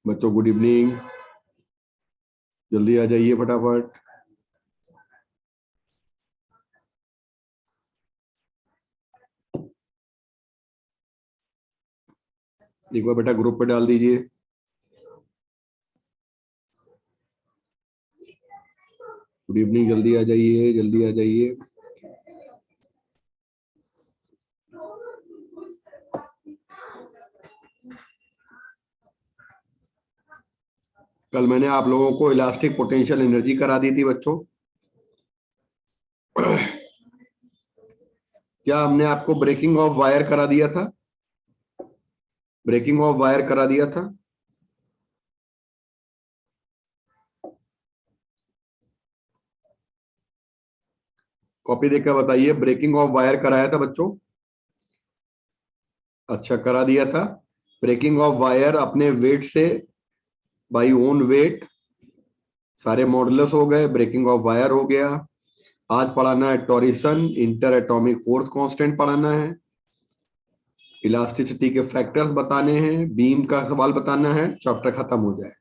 बच्चों good evening, जल्दी आ जाइए फटाफट। एक बार बेटा ग्रुप पे डाल दीजिए। गुड इवनिंग, जल्दी आ जाइए, जल्दी आ जाइए। कल मैंने आप लोगों को इलास्टिक पोटेंशियल एनर्जी करा दी थी बच्चों। क्या हमने आपको ब्रेकिंग ऑफ वायर करा दिया था? ब्रेकिंग ऑफ वायर करा दिया था? कॉपी देकर बताइए, ब्रेकिंग ऑफ वायर कराया था बच्चों? अच्छा, करा दिया था। ब्रेकिंग ऑफ वायर अपने वेट से, बाई ओन वेट, सारे मॉडुलस हो गए, ब्रेकिंग ऑफ वायर हो गया। आज पढ़ाना है टॉरिसन, इंटर एटॉमिक फोर्स कांस्टेंट पढ़ाना है, इलास्टिसिटी के फैक्टर्स बताने हैं, बीम का सवाल बताना है, चैप्टर खत्म हो जाए।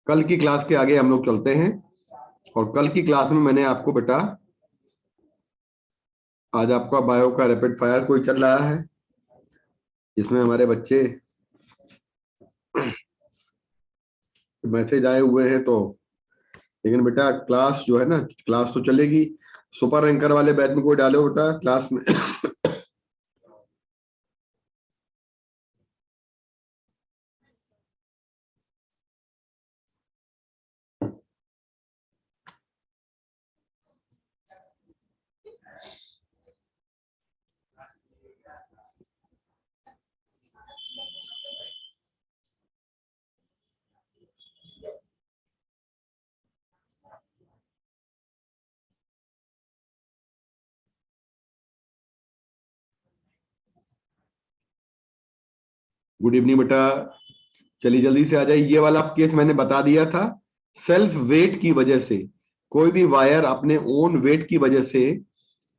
कल की क्लास के आगे हम लोग चलते हैं। और कल की क्लास में मैंने आपको बेटा, आज आपका बायो का रैपिड फायर कोई चल रहा है, जिसमें हमारे बच्चे मैसेज आए हुए हैं। तो लेकिन बेटा क्लास जो है ना, क्लास तो चलेगी। सुपर रैंकर वाले बैच में कोई डालो बेटा क्लास में। गुड इवनिंग बेटा, चलिए जल्दी से आ जाइए। ये वाला केस मैंने बता दिया था। सेल्फ वेट की वजह से कोई भी वायर अपने ओन वेट की वजह से,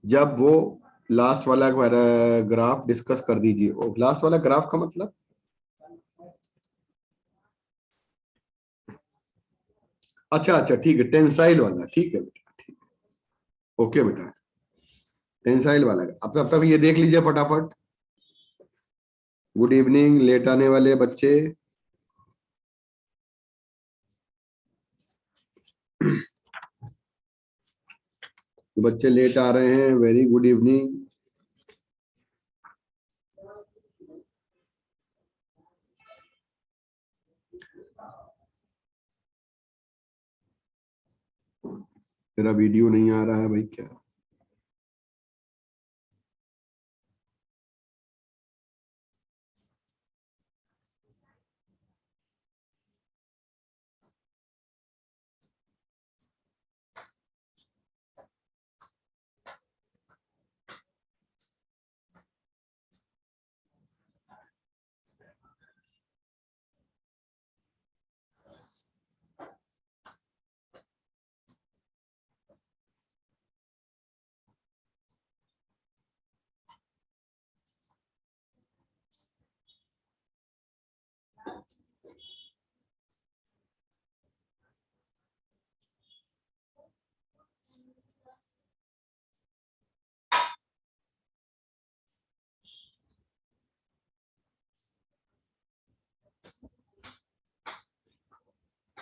जब वो लास्ट वाला ग्राफ डिस्कस कर दीजिए। लास्ट वाला ग्राफ का मतलब, अच्छा अच्छा ठीक है, टेंसाइल वाला, ठीक है बेटा, ठीक। ओके बेटा, टेंसाइल वाला अब तब तक ये देख लीजिए फटाफट। गुड इवनिंग, लेट आने वाले बच्चे। जो बच्चे लेट आ रहे हैं, वेरी गुड इवनिंग। मेरा वीडियो नहीं आ रहा है भाई, क्या?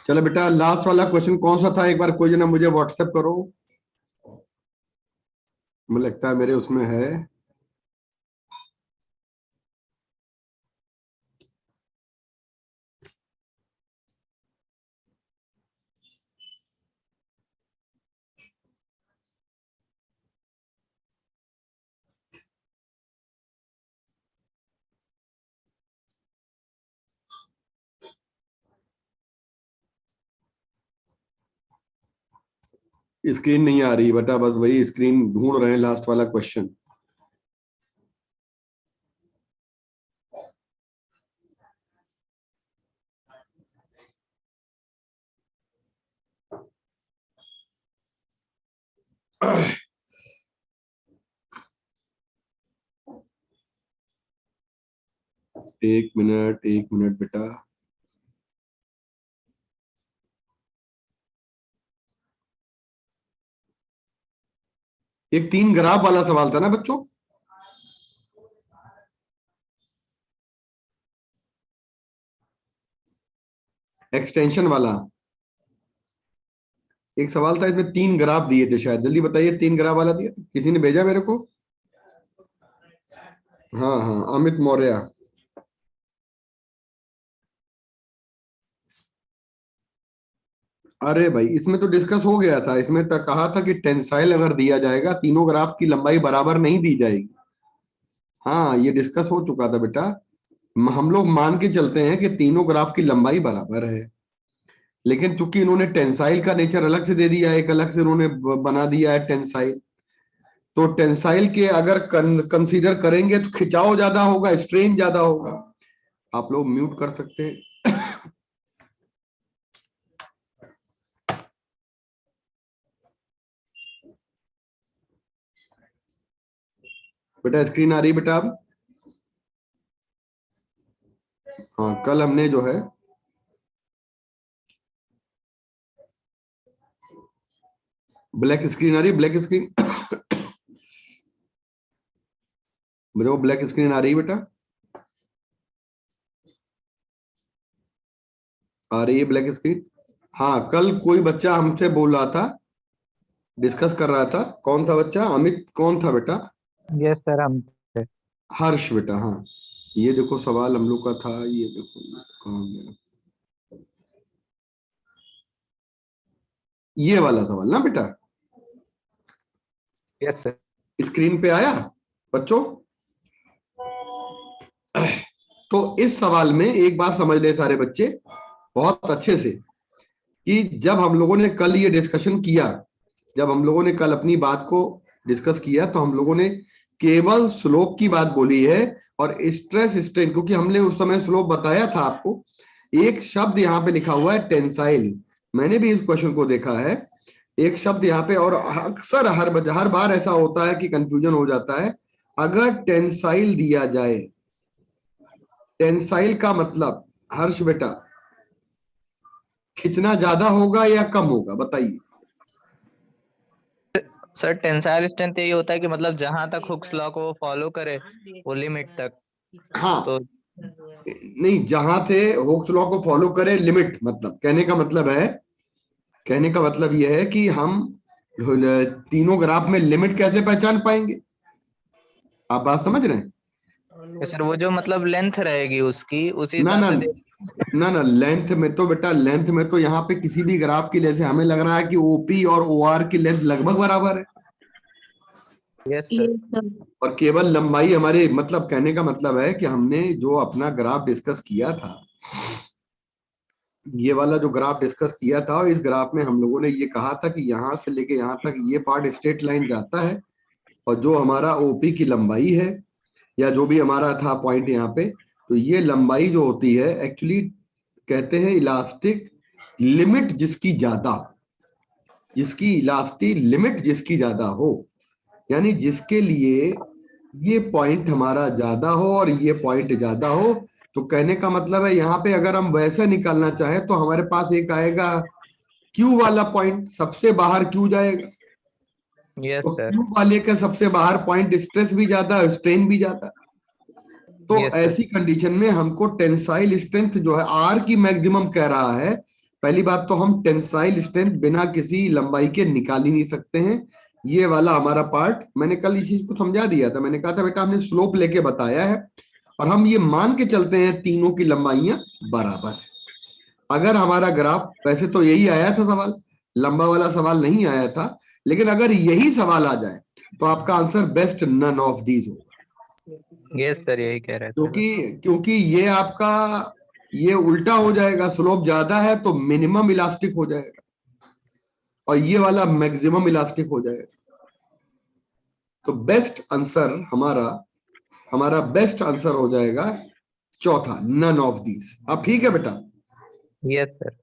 चलो बेटा, लास्ट वाला क्वेश्चन कौन सा था, एक बार कोई जना मुझे व्हाट्सएप करो। मुझे लगता है मेरे उसमें है। स्क्रीन नहीं आ रही बेटा, बस वही स्क्रीन ढूंढ रहे हैं, लास्ट वाला क्वेश्चन। एक मिनट बेटा। एक 3 ग्राफ वाला सवाल था ना बच्चों? एक्सटेंशन वाला एक सवाल था, इसमें 3 ग्राफ दिए थे शायद। जल्दी बताइए, 3 ग्राफ वाला दिया किसी ने भेजा मेरे को? हाँ हाँ, अमित मौर्य। अरे भाई, इसमें तो डिस्कस हो गया था। इसमें तो कहा था कि टेंसाइल अगर दिया जाएगा, तीनों ग्राफ की लंबाई बराबर नहीं दी जाएगी। हाँ, ये डिस्कस हो चुका था बेटा। हम लोग मान के चलते हैं कि तीनों ग्राफ की लंबाई बराबर है, लेकिन चूंकि इन्होंने टेंसाइल का नेचर अलग से दे दिया है, एक अलग से इन्होंने बना दिया है टेंसाइल, तो टेंसाइल के अगर कंसीडर करेंगे तो खिंचाव ज्यादा होगा, स्ट्रेन ज्यादा होगा। आप लोग म्यूट कर सकते हैं। बेटा स्क्रीन आ रही बेटा अब? हाँ, कल हमने जो है ब्लैक स्क्रीन आ रही है, ब्लैक स्क्रीन। मेरे को ब्लैक स्क्रीन आ रही है बेटा? आ रही है ब्लैक स्क्रीन? हाँ, कल कोई बच्चा हमसे बोल रहा था, डिस्कस कर रहा था। कौन था बच्चा? अमित कौन था बेटा? यस सर, हम हर्ष बेटा। हाँ, ये देखो सवाल हम लोग का था, ये देखो कहाँ गया, ये वाला सवाल ना बेटा? Yes sir. स्क्रीन पे आया बच्चों? तो इस सवाल में एक बात समझ ले सारे बच्चे बहुत अच्छे से, कि जब हम लोगों ने कल ये डिस्कशन किया, जब हम लोगों ने कल अपनी बात को डिस्कस किया, तो हम लोगों ने केवल स्लोप की बात बोली है और स्ट्रेस स्ट्रेन, क्योंकि हमने उस समय स्लोप बताया था आपको। एक शब्द यहाँ पे लिखा हुआ है टेंसाइल, मैंने भी इस क्वेश्चन को देखा है। एक शब्द यहाँ पे, और अक्सर हर बार ऐसा होता है कि कंफ्यूजन हो जाता है। अगर टेंसाइल दिया जाए, टेंसाइल का मतलब हर्ष बेटा खिंचना ज्यादा होगा या कम होगा, बताइए? सर टेंसाइल स्ट्रेंथ यही होता है कि मतलब जहां तक हुक्स लॉ को फॉलो करे वो लिमिट तक। हाँ, तो नहीं, जहां थे हुक्स लॉ को फॉलो करें लिमिट, मतलब कहने का मतलब है, कहने का मतलब यह है कि हम तीनों ग्राफ में लिमिट कैसे पहचान पाएंगे? आप बात समझ रहे हैं? सर वो जो मतलब लेंथ रहेगी उसकी उसी ना हिसाब ना से दे। ना ना, लेंथ में तो बेटा, लेंथ में तो यहाँ पे किसी भी ग्राफ की, जैसे हमें लग रहा है कि ओपी और ओआर की लेंथ लगभग बराबर है, यस सर। और केवल लंबाई हमारे, मतलब कहने का मतलब है कि हमने जो अपना ग्राफ डिस्कस किया था, ये वाला जो ग्राफ डिस्कस किया था, इस ग्राफ में हम लोगों ने ये कहा था कि यहां से लेके यहां तक ये पार्ट स्ट्रेट लाइन जाता है, और जो हमारा ओपी की लंबाई है, या जो भी हमारा था पॉइंट यहाँ पे, तो ये लंबाई जो होती है एक्चुअली कहते हैं इलास्टिक लिमिट जिसकी ज्यादा, जिसकी इलास्टिक लिमिट जिसकी ज्यादा हो, यानी जिसके लिए ये पॉइंट हमारा ज्यादा हो और ये पॉइंट ज्यादा हो। तो कहने का मतलब है यहाँ पे अगर हम वैसे निकालना चाहें तो हमारे पास एक आएगा क्यू वाला पॉइंट, सबसे बाहर क्यू जाएगा, यस तो सर। क्यू वाले के सबसे बाहर पॉइंट स्ट्रेस भी ज्यादा, स्ट्रेन भी ज्यादा। तो यस सर। ऐसी कंडीशन में हमको टेंसाइल स्ट्रेंथ जो है आर की मैक्सिमम कह रहा है। पहली बात तो हम टेंसाइल स्ट्रेंथ बिना किसी लंबाई के निकाल ही नहीं सकते हैं। ये वाला हमारा पार्ट मैंने कल इस चीज को समझा दिया था, मैंने कहा था बेटा हमने स्लोप लेके बताया है, और हम ये मान के चलते हैं तीनों की लंबाइयां बराबर है। अगर हमारा ग्राफ, वैसे तो यही आया था सवाल, लंबा वाला सवाल नहीं आया था, लेकिन अगर यही सवाल आ जाए तो आपका answer best none of these होगा, यस सर, यही कह रहे थे। क्योंकि क्योंकि ये आपका, ये उल्टा हो जाएगा, स्लोप ज्यादा है तो मिनिमम इलास्टिक हो जाएगा, और ये वाला मैक्सिमम इलास्टिक हो जाएगा। तो बेस्ट आंसर हमारा, हमारा बेस्ट आंसर हो जाएगा चौथा, नन ऑफ दीज। अब ठीक है बेटा? Yes sir.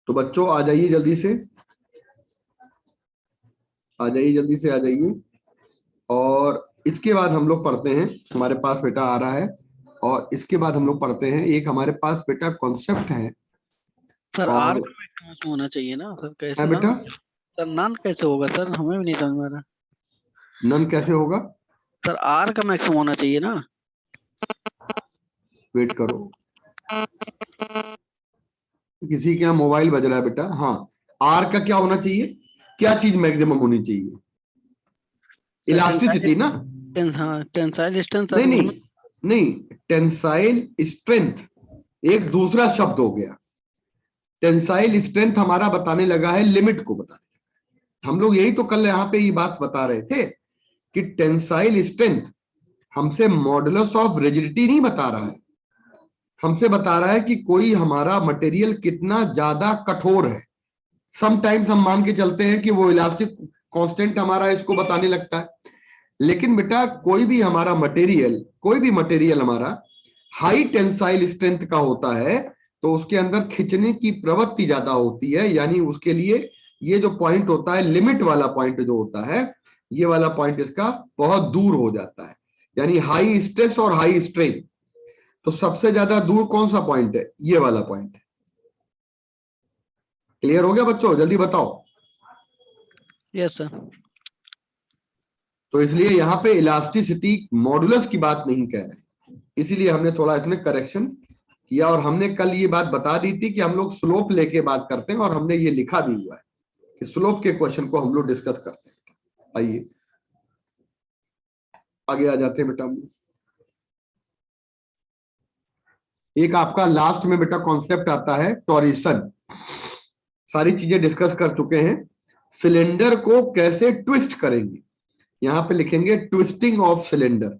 तो बच्चों आ जाइए जल्दी से। आ जाइए, जल्दी से आ जाइए। और इसके बाद हम लोग पढ़ते हैं, हमारे पास बेटा आ रहा है, और इसके बाद हम लोग पढ़ते हैं, एक हमारे पास बेटा कॉन्सेप्ट है। सर और आर का मैक्सिमम होना चाहिए ना सर, है कैसे बेटा, सर नन कैसे होगा सर, हमें भी नहीं समझ में आ रहा। नन कैसे होगा? सर आर का मैक्सिमम होना चाहिए ना। वेट करो, किसी के यहाँ मोबाइल बज रहा है बेटा। हाँ, आर का क्या होना चाहिए, क्या चीज मैक्सिमम होनी चाहिए? सर इलास्टिसिटी ना? टेंसाइल स्ट्रेंथ सर नहीं नहीं उसमें। नहीं, टेंसाइल स्ट्रेंथ एक दूसरा शब्द हो गया। टेंसाइल स्ट्रेंथ हमारा बताने लगा है लिमिट को बताने। हम लोग यही तो कल यहाँ पे ये बात बता रहे थे कि टेंसाइल स्ट्रेंथ हमसे मॉडुलस ऑफ रिजिडिटी नहीं बता रहा है, हमसे बता रहा है कि कोई हमारा मटेरियल कितना ज्यादा कठोर है। समटाइम्स हम मान के चलते हैं कि वो इलास्टिक कांस्टेंट हमारा इसको बताने लगता है, लेकिन बेटा कोई भी हमारा मटेरियल, कोई भी मटेरियल हमारा हाई टेंसाइल स्ट्रेंथ का होता है तो उसके अंदर खिंचने की प्रवृत्ति ज्यादा होती है, यानी उसके लिए ये जो पॉइंट होता है, लिमिट वाला पॉइंट जो होता है, ये वाला पॉइंट इसका बहुत दूर हो जाता है, यानी हाई स्ट्रेस और हाई स्ट्रेन। तो सबसे ज्यादा दूर कौन सा पॉइंट है? ये वाला पॉइंट है। क्लियर हो गया बच्चों? जल्दी बताओ। Yes sir. तो इसलिए यहां पे इलास्टिसिटी मॉडुलस की बात नहीं कह रहे, इसीलिए हमने थोड़ा इसमें करेक्शन किया। और हमने कल ये बात बता दी थी कि हम लोग स्लोप लेके बात करते हैं, और हमने ये लिखा भी हुआ है कि स्लोप के क्वेश्चन को हम लोग डिस्कस करते हैं। आइए आगे आ जाते हैं बेटा। एक आपका लास्ट में बेटा कॉन्सेप्ट आता है टॉरिशन। सारी चीजें डिस्कस कर चुके हैं। सिलेंडर को कैसे ट्विस्ट करेंगे, यहां पे लिखेंगे ट्विस्टिंग ऑफ सिलेंडर।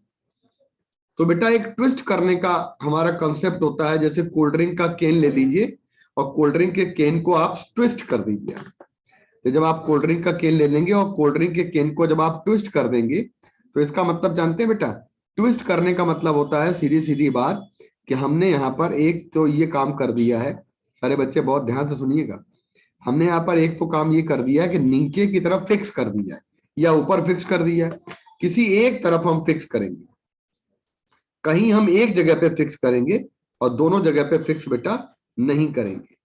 तो बेटा एक ट्विस्ट करने का हमारा कंसेप्ट होता है, जैसे कोल्ड ड्रिंक का केन ले लीजिए और कोल्ड ड्रिंक के केन को आप ट्विस्ट कर दीजिए। तो जब आप कोल्ड ड्रिंक का केन ले लेंगे और कोल्ड ड्रिंक के केन को जब आप ट्विस्ट कर देंगे, तो इसका मतलब जानते हैं बेटा, ट्विस्ट करने का मतलब होता है सीधी सीधी बात कि हमने यहाँ पर एक तो ये काम कर दिया है। सारे बच्चे बहुत ध्यान से सुनिएगा, हमने यहाँ पर एक तो काम ये कर दिया है कि नीचे की तरफ फिक्स कर दिया है या ऊपर फिक्स कर दिया है। किसी एक तरफ हम फिक्स करेंगे, कहीं हम एक जगह पे फिक्स करेंगे और दोनों जगह पे फिक्स बेटा नहीं करेंगे।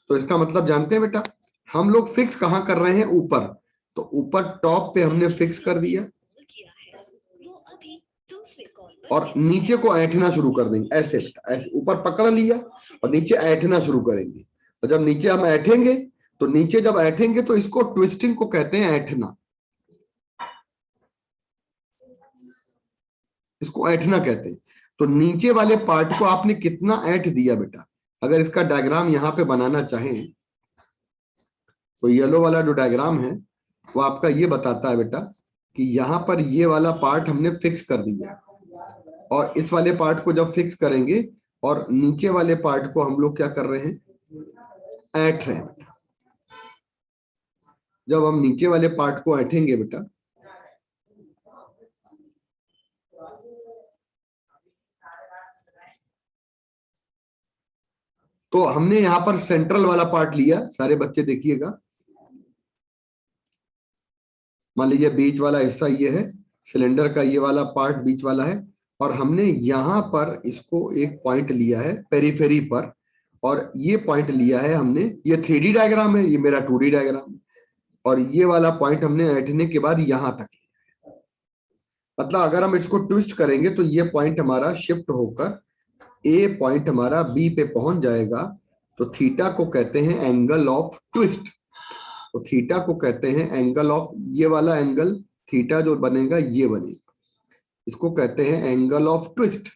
तो इसका मतलब जानते हैं बेटा, हम लोग फिक्स कहां कर रहे हैं? ऊपर। तो ऊपर टॉप पे हमने फिक्स कर दिया और नीचे को ऐंठना शुरू कर देंगे। ऐसे बेटा, ऐसे ऊपर पकड़ लिया और नीचे ऐंठना शुरू करेंगे। और जब नीचे हम ऐंठेंगे, तो नीचे जब ऐंठेंगे तो इसको ट्विस्टिंग को कहते हैं ऐंठना, इसको ऐंठना कहते हैं। तो नीचे वाले पार्ट को आपने कितना ऐंठ दिया बेटा। अगर इसका डायग्राम यहाँ पे बनाना चाहें तो येलो वाला जो डायग्राम है वो आपका ये बताता है बेटा कि यहाँ पर ये वाला पार्ट हमने फिक्स कर दिया, और इस वाले पार्ट को जब फिक्स करेंगे और नीचे वाले पार्ट को हम लोग क्या कर रहे हैं? ऐंठ रहे हैं बेटा। जब हम नीचे वाले पार्ट को ऐंठेंगे बेटा, तो हमने यहां पर सेंट्रल वाला पार्ट लिया। सारे बच्चे देखिएगा, मान लीजिए बीच वाला हिस्सा ये है, सिलेंडर का ये वाला पार्ट बीच वाला है, और हमने यहां पर इसको एक पॉइंट लिया है पेरीफेरी पर, और ये पॉइंट लिया है हमने, ये 3D डायग्राम है, ये मेरा 2D डायग्राम है, और ये वाला पॉइंट हमने ऐंठने के बाद यहां तक। मतलब अगर हम इसको ट्विस्ट करेंगे तो ये पॉइंट हमारा शिफ्ट होकर ए पॉइंट हमारा बी पे पहुंच जाएगा। तो थीटा को कहते हैं एंगल ऑफ ट्विस्ट। तो थीटा को कहते हैं एंगल ऑफ, ये वाला एंगल थीटा जो बनेगा ये बनेगा, इसको कहते हैं एंगल ऑफ ट्विस्ट।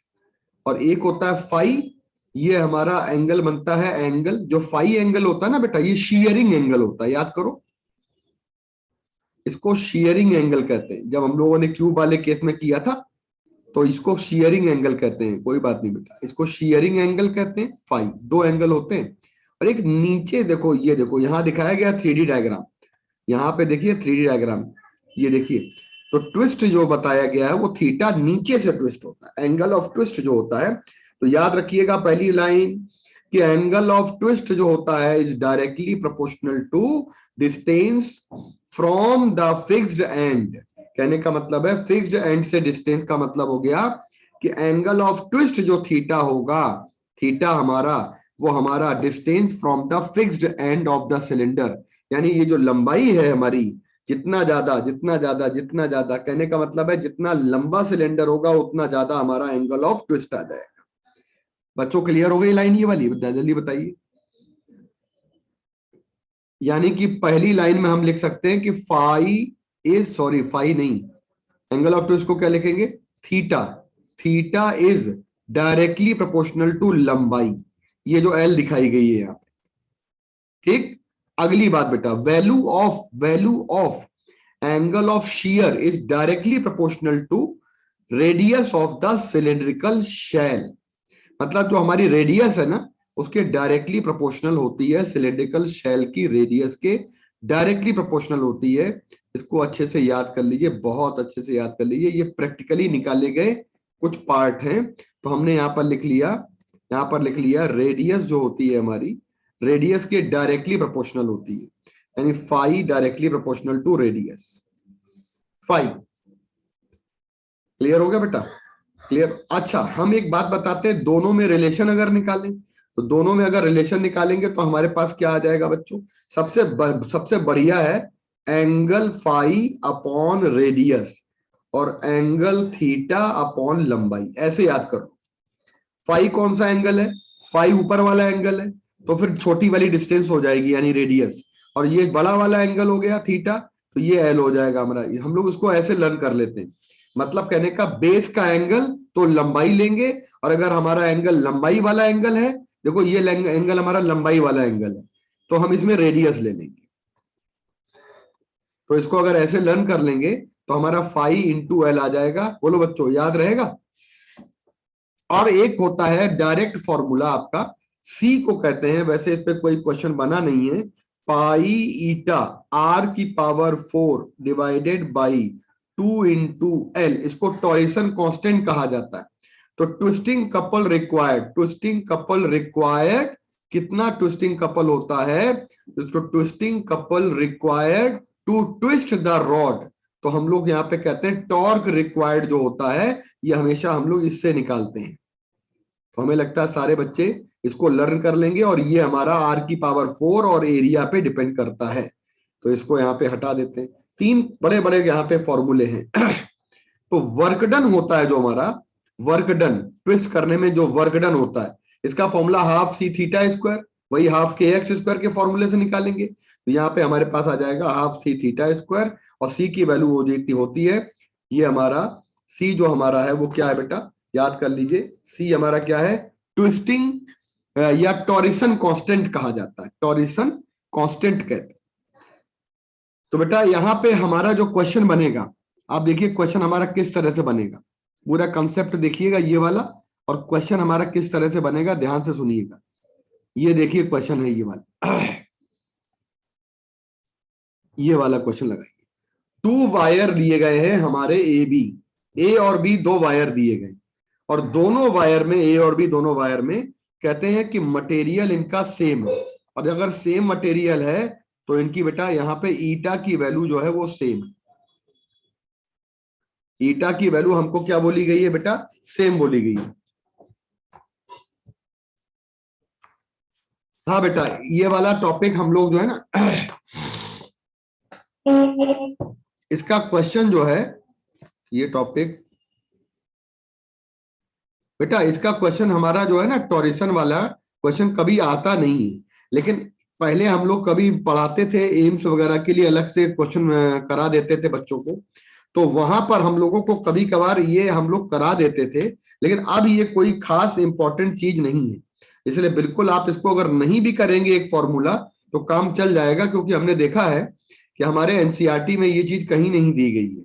और एक होता है फाई, ये हमारा एंगल बनता है, एंगल जो फाई एंगल होता है ना बेटा, ये शीयरिंग एंगल होता है, याद करो, इसको शीयरिंग एंगल कहते हैं। जब हम लोगों ने क्यूब वाले केस में किया था तो इसको शीयरिंग एंगल कहते हैं। कोई बात नहीं बेटा, इसको शीयरिंग एंगल कहते हैं। फाई दो एंगल होते हैं। और एक नीचे देखो, ये देखो यहां दिखाया गया 3D डायग्राम, यहाँ पे देखिए 3D डायग्राम, ये देखिए। तो ट्विस्ट जो बताया गया है वो थीटा नीचे से ट्विस्ट होता है, एंगल ऑफ ट्विस्ट जो होता है। तो याद रखिएगा पहली लाइन कि एंगल ऑफ ट्विस्ट जो होता है is directly proportional to distance from the fixed end, कहने का मतलब है फिक्स्ड एंड से डिस्टेंस का मतलब हो गया कि एंगल ऑफ ट्विस्ट जो थीटा होगा, थीटा हमारा वो हमारा distance from the fixed end of the cylinder, यानी ये जो लंबाई है हमारी, जितना ज्यादा जितना ज्यादा जितना ज्यादा, कहने का मतलब है जितना लंबा सिलेंडर होगा उतना ज्यादा हमारा एंगल ऑफ ट्विस्ट आ जाएगा। बच्चों क्लियर हो गई लाइन ये वाली? जल्दी बताइए। यानी कि पहली लाइन में हम लिख सकते हैं कि फाई नहीं, एंगल ऑफ ट्विस्ट को क्या लिखेंगे? Theta. Theta is directly proportional to लंबाई, ये जो एल दिखाई गई है यहां पे। ठीक, अगली बात बेटा, value of angle of shear is directly proportional to radius of the cylindrical shell, मतलब जो हमारी रेडियस है ना उसके डायरेक्टली प्रोपोर्शनल होती है, सिलेंड्रिकल शेल की रेडियस के डायरेक्टली प्रोपोर्शनल होती है। इसको अच्छे से याद कर लीजिए, बहुत अच्छे से याद कर लीजिए, ये प्रैक्टिकली निकाले गए कुछ पार्ट हैं। तो हमने यहाँ पर लिख लिया रेडियस जो होती है हमारी, रेडियस के डायरेक्टली प्रोपोर्शनल होती है, यानी phi directly proportional to radius, phi. Clear हो गया बेटा? क्लियर। अच्छा, हम एक बात बताते हैं, दोनों में रिलेशन अगर निकालें तो दोनों में अगर रिलेशन निकालेंगे तो हमारे पास क्या आ जाएगा बच्चों? सबसे बढ़िया है एंगल फाई अपॉन रेडियस और एंगल थीटा अपॉन लंबाई, ऐसे याद करो। फाई कौन सा एंगल है? फाई ऊपर वाला एंगल है, तो फिर छोटी वाली डिस्टेंस हो जाएगी यानी रेडियस, और ये बड़ा वाला एंगल हो गया थीटा, तो ये एल हो जाएगा हमारा। हम लोग इसको ऐसे लर्न कर लेते हैं, मतलब कहने का बेस का एंगल तो लंबाई लेंगे, और अगर हमारा एंगल लंबाई वाला एंगल है, देखो ये एंगल हमारा लंबाई वाला एंगल है, तो हम इसमें रेडियस ले लेंगे। तो इसको अगर ऐसे लर्न कर लेंगे तो हमारा फाई इंटू एल आ जाएगा। बोलो बच्चों, याद रहेगा? और एक होता है डायरेक्ट फॉर्मूला आपका, सी को कहते हैं, वैसे इस पे कोई क्वेश्चन बना नहीं है, पाई ईटा आर की power 4 divided by 2 into L, इसको टॉरिसन कांस्टेंट कहा जाता है। तो ट्विस्टिंग कपल रिक्वायर्ड कितना ट्विस्टिंग कपल होता है? तो twisting couple required to twist the rod, तो हम लोग यहाँ पे कहते हैं टॉर्क रिक्वायर्ड जो होता है, ये हमेशा हम लोग इससे निकालते हैं। तो हमें लगता है सारे बच्चे इसको लर्न कर लेंगे, और ये हमारा आर की पावर 4 और एरिया पे डिपेंड करता है, तो इसको यहाँ पे हटा देते हैं। तीन बड़े बड़े यहाँ पे फॉर्मूले हैं। तो वर्क डन होता है जो हमारा, वर्क डन ट्विस्ट करने में जो वर्क डन होता है, इसका formula half C theta square, वही हाफ के एक्स स्क्वायर के फॉर्मूले से निकालेंगे। तो यहाँ पे हमारे पास आ जाएगा हाफ सी थीटा स्क्वायर, और सी की वैल्यू हो जाती होती है, ये हमारा सी जो हमारा है वो क्या है बेटा? याद कर लीजिए, सी हमारा क्या है? ट्विस्टिंग या टॉरिसन कांस्टेंट कहा जाता है, टॉरिसन कांस्टेंट कहते हैं। तो बेटा यहाँ पे हमारा जो क्वेश्चन बनेगा, आप देखिए क्वेश्चन हमारा किस तरह से बनेगा, पूरा कंसेप्ट देखिएगा ये वाला, और क्वेश्चन हमारा किस तरह से बनेगा ध्यान से सुनिएगा। ये देखिए क्वेश्चन है ये वाला, ये वाला क्वेश्चन लगाइए। 2 वायर लिए गए हैं हमारे ए और बी, 2 वायर दिए गए, और दोनों वायर में, ए और बी दोनों वायर में कहते हैं कि मटेरियल इनका सेम है, और अगर सेम मटेरियल है तो इनकी बेटा यहाँ पे ईटा की वैल्यू जो है वो सेम है। ईटा की वैल्यू हमको क्या बोली गई है बेटा? सेम बोली गई है। हाँ बेटा, ये वाला टॉपिक हम लोग जो है ना, इसका क्वेश्चन जो है, ये टॉपिक बेटा, इसका क्वेश्चन हमारा जो है ना टॉरिसन वाला क्वेश्चन कभी आता नहीं है, लेकिन पहले हम लोग कभी पढ़ाते थे एम्स वगैरह के लिए अलग से क्वेश्चन करा देते थे बच्चों को, तो वहां पर हम लोगों को कभी कभार ये हम लोग करा देते थे, लेकिन अब ये कोई खास इंपॉर्टेंट चीज नहीं है, इसलिए बिल्कुल आप इसको अगर नहीं भी करेंगे एक फॉर्मूला तो काम चल जाएगा, क्योंकि हमने देखा है कि हमारे एनसीईआरटी में ये चीज कहीं नहीं दी गई है।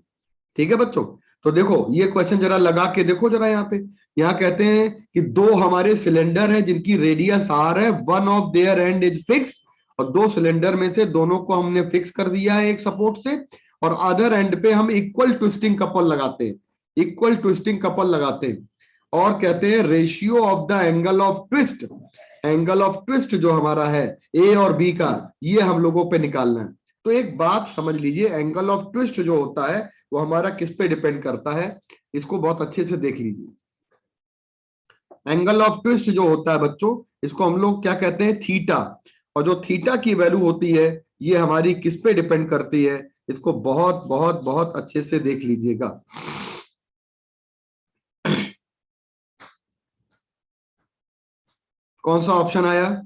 ठीक है बच्चों? तो देखो ये क्वेश्चन जरा लगा के देखो जरा, यहाँ पे यहाँ कहते हैं कि 2 हमारे सिलेंडर है जिनकी रेडियस आर है, one of their and is fixed, और 2 सिलेंडर में से दोनों को हमने फिक्स कर दिया है एक सपोर्ट से, और अदर एंड पे हम इक्वल ट्विस्टिंग कपल लगाते हैं, इक्वल ट्विस्टिंग कपल लगाते हैं, और कहते हैं ratio of the angle of twist, angle of twist जो हमारा है ए और बी का, ये हम लोगों पे निकालना है। तो एक बात समझ लीजिए, एंगल ऑफ ट्विस्ट जो होता है वो हमारा किस पे डिपेंड करता है, इसको बहुत अच्छे से देख लीजिए। एंगल ऑफ ट्विस्ट जो होता है बच्चों, इसको हम लोग क्या कहते हैं, थीटा। और जो थीटा की वैल्यू होती है ये हमारी किस पे डिपेंड करती है, इसको बहुत बहुत बहुत अच्छे से देख लीजिएगा। कौन सा ऑप्शन आया?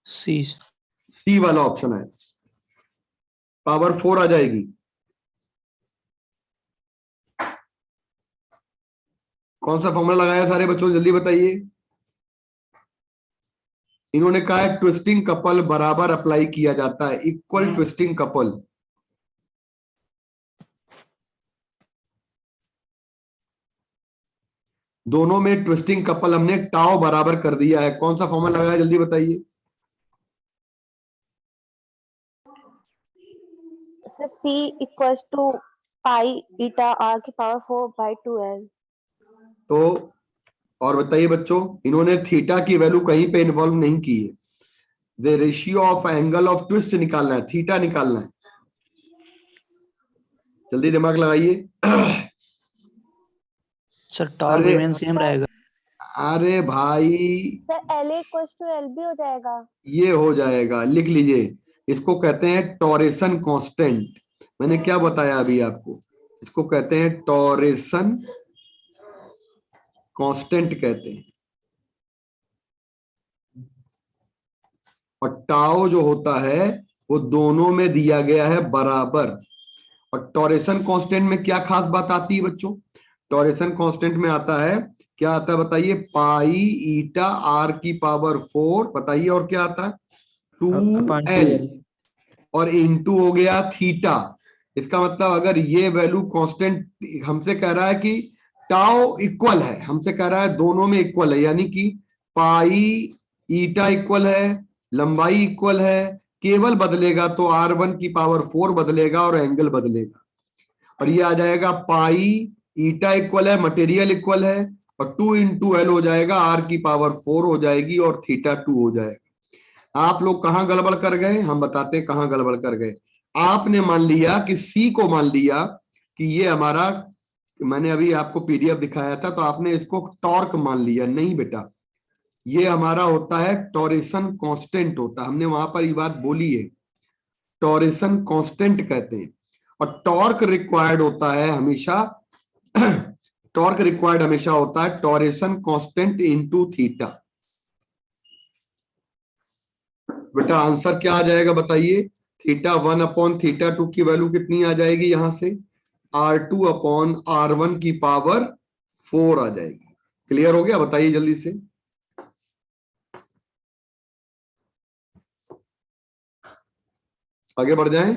सी। सी वाला ऑप्शन है, पावर 4 आ जाएगी। कौन सा फॉर्मूला लगाया सारे बच्चों, जल्दी बताइए। इन्होंने कहा है ट्विस्टिंग कपल बराबर अप्लाई किया जाता है, इक्वल ट्विस्टिंग कपल। दोनों में ट्विस्टिंग कपल हमने टाउ बराबर कर दिया है। कौन सा फॉर्मूला लगाया, जल्दी बताइए। C equals to pi eta r की पावर 4/2L। तो और बताइए बच्चों, इन्होंने थीटा की वैल्यू कहीं पे इन्वॉल्व नहीं की है। The ratio of angle of twist निकालना है, थीटा निकालना है। जल्दी दिमाग लगाइए। सर टॉर्क अरे रिमेन सेम रहेगा। अरे भाई, sir L equals to L भी हो जाएगा। ये हो जाएगा, लिख लीजिए। इसको कहते हैं टॉरेशन कांस्टेंट। मैंने क्या बताया अभी आपको, इसको कहते हैं टॉरेशन कांस्टेंट कहते हैं। और टाउ जो होता है वो दोनों में दिया गया है बराबर। और टॉरेशन कांस्टेंट में क्या खास बात आती है बच्चों, टॉरेशन कांस्टेंट में आता है, क्या आता है बताइए, पाई ईटा आर की पावर 4, बताइए, और क्या आता है, 2L, और इनटू हो गया थीटा। इसका मतलब अगर ये वैल्यू कांस्टेंट हमसे कह रहा है कि टाउ इक्वल है, हमसे कह रहा है दोनों में इक्वल है, यानी कि पाई ईटा इक्वल है, लंबाई इक्वल है, केवल बदलेगा तो R1 की पावर 4 बदलेगा और एंगल बदलेगा। और ये आ जाएगा पाई ईटा इक्वल है, मटेरियल इक्वल है, और 2 इंटू एल हो जाएगा, R की पावर 4 हो जाएगी और थीटा 2 हो जाएगा। आप लोग कहां गड़बड़ कर गए, हम बताते हैं कहां गड़बड़ कर गए। आपने मान लिया कि सी को मान लिया कि ये हमारा, मैंने अभी आपको पीडीएफ दिखाया था तो आपने इसको टॉर्क मान लिया। नहीं बेटा, ये हमारा होता है टॉरेशन कांस्टेंट होता है, हमने वहां पर ये बात बोली है, टॉरेशन कांस्टेंट कहते हैं। और टॉर्क रिक्वायर्ड होता है हमेशा टॉर्क रिक्वायर्ड हमेशा होता है टॉरेशन कांस्टेंट इनटू थीटा। बेटा आंसर क्या आ जाएगा बताइए, थीटा 1 अपॉन थीटा 2 की वैल्यू कितनी आ जाएगी, यहां से R2 अपॉन R1 की पावर 4 आ जाएगी। क्लियर हो गया, बताइए जल्दी से। आगे बढ़ जाएं।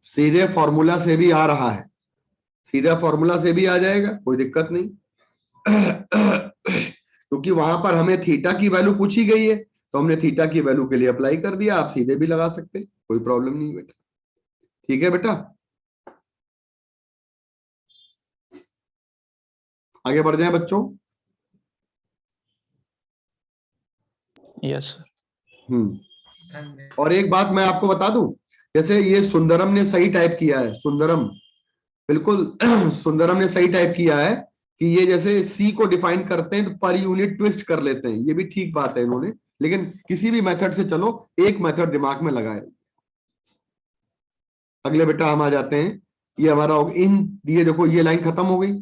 सीधे फॉर्मूला से भी आ रहा है, सीधा फॉर्मूला से भी आ जाएगा, कोई दिक्कत नहीं। क्योंकि वहां पर हमें थीटा की वैल्यू पूछी गई है तो हमने थीटा की वैल्यू के लिए अप्लाई कर दिया। आप सीधे भी लगा सकते हैं, कोई प्रॉब्लम नहीं बेटा। ठीक है बेटा, आगे बढ़ जाएं बच्चों। Yes sir. और एक बात मैं आपको बता दूं, जैसे ये सुंदरम ने सही टाइप किया है, सुंदरम बिल्कुल सुंदरम ने सही टाइप किया है कि ये जैसे सी को डिफाइन करते हैं तो पर यूनिट ट्विस्ट कर लेते हैं, ये भी ठीक बात है इन्होंने, लेकिन किसी भी मेथड से चलो, एक मेथड दिमाग में लगाए। अगले बेटा हम आ जाते हैं, ये हमारा इन, ये देखो ये लाइन खत्म हो गई।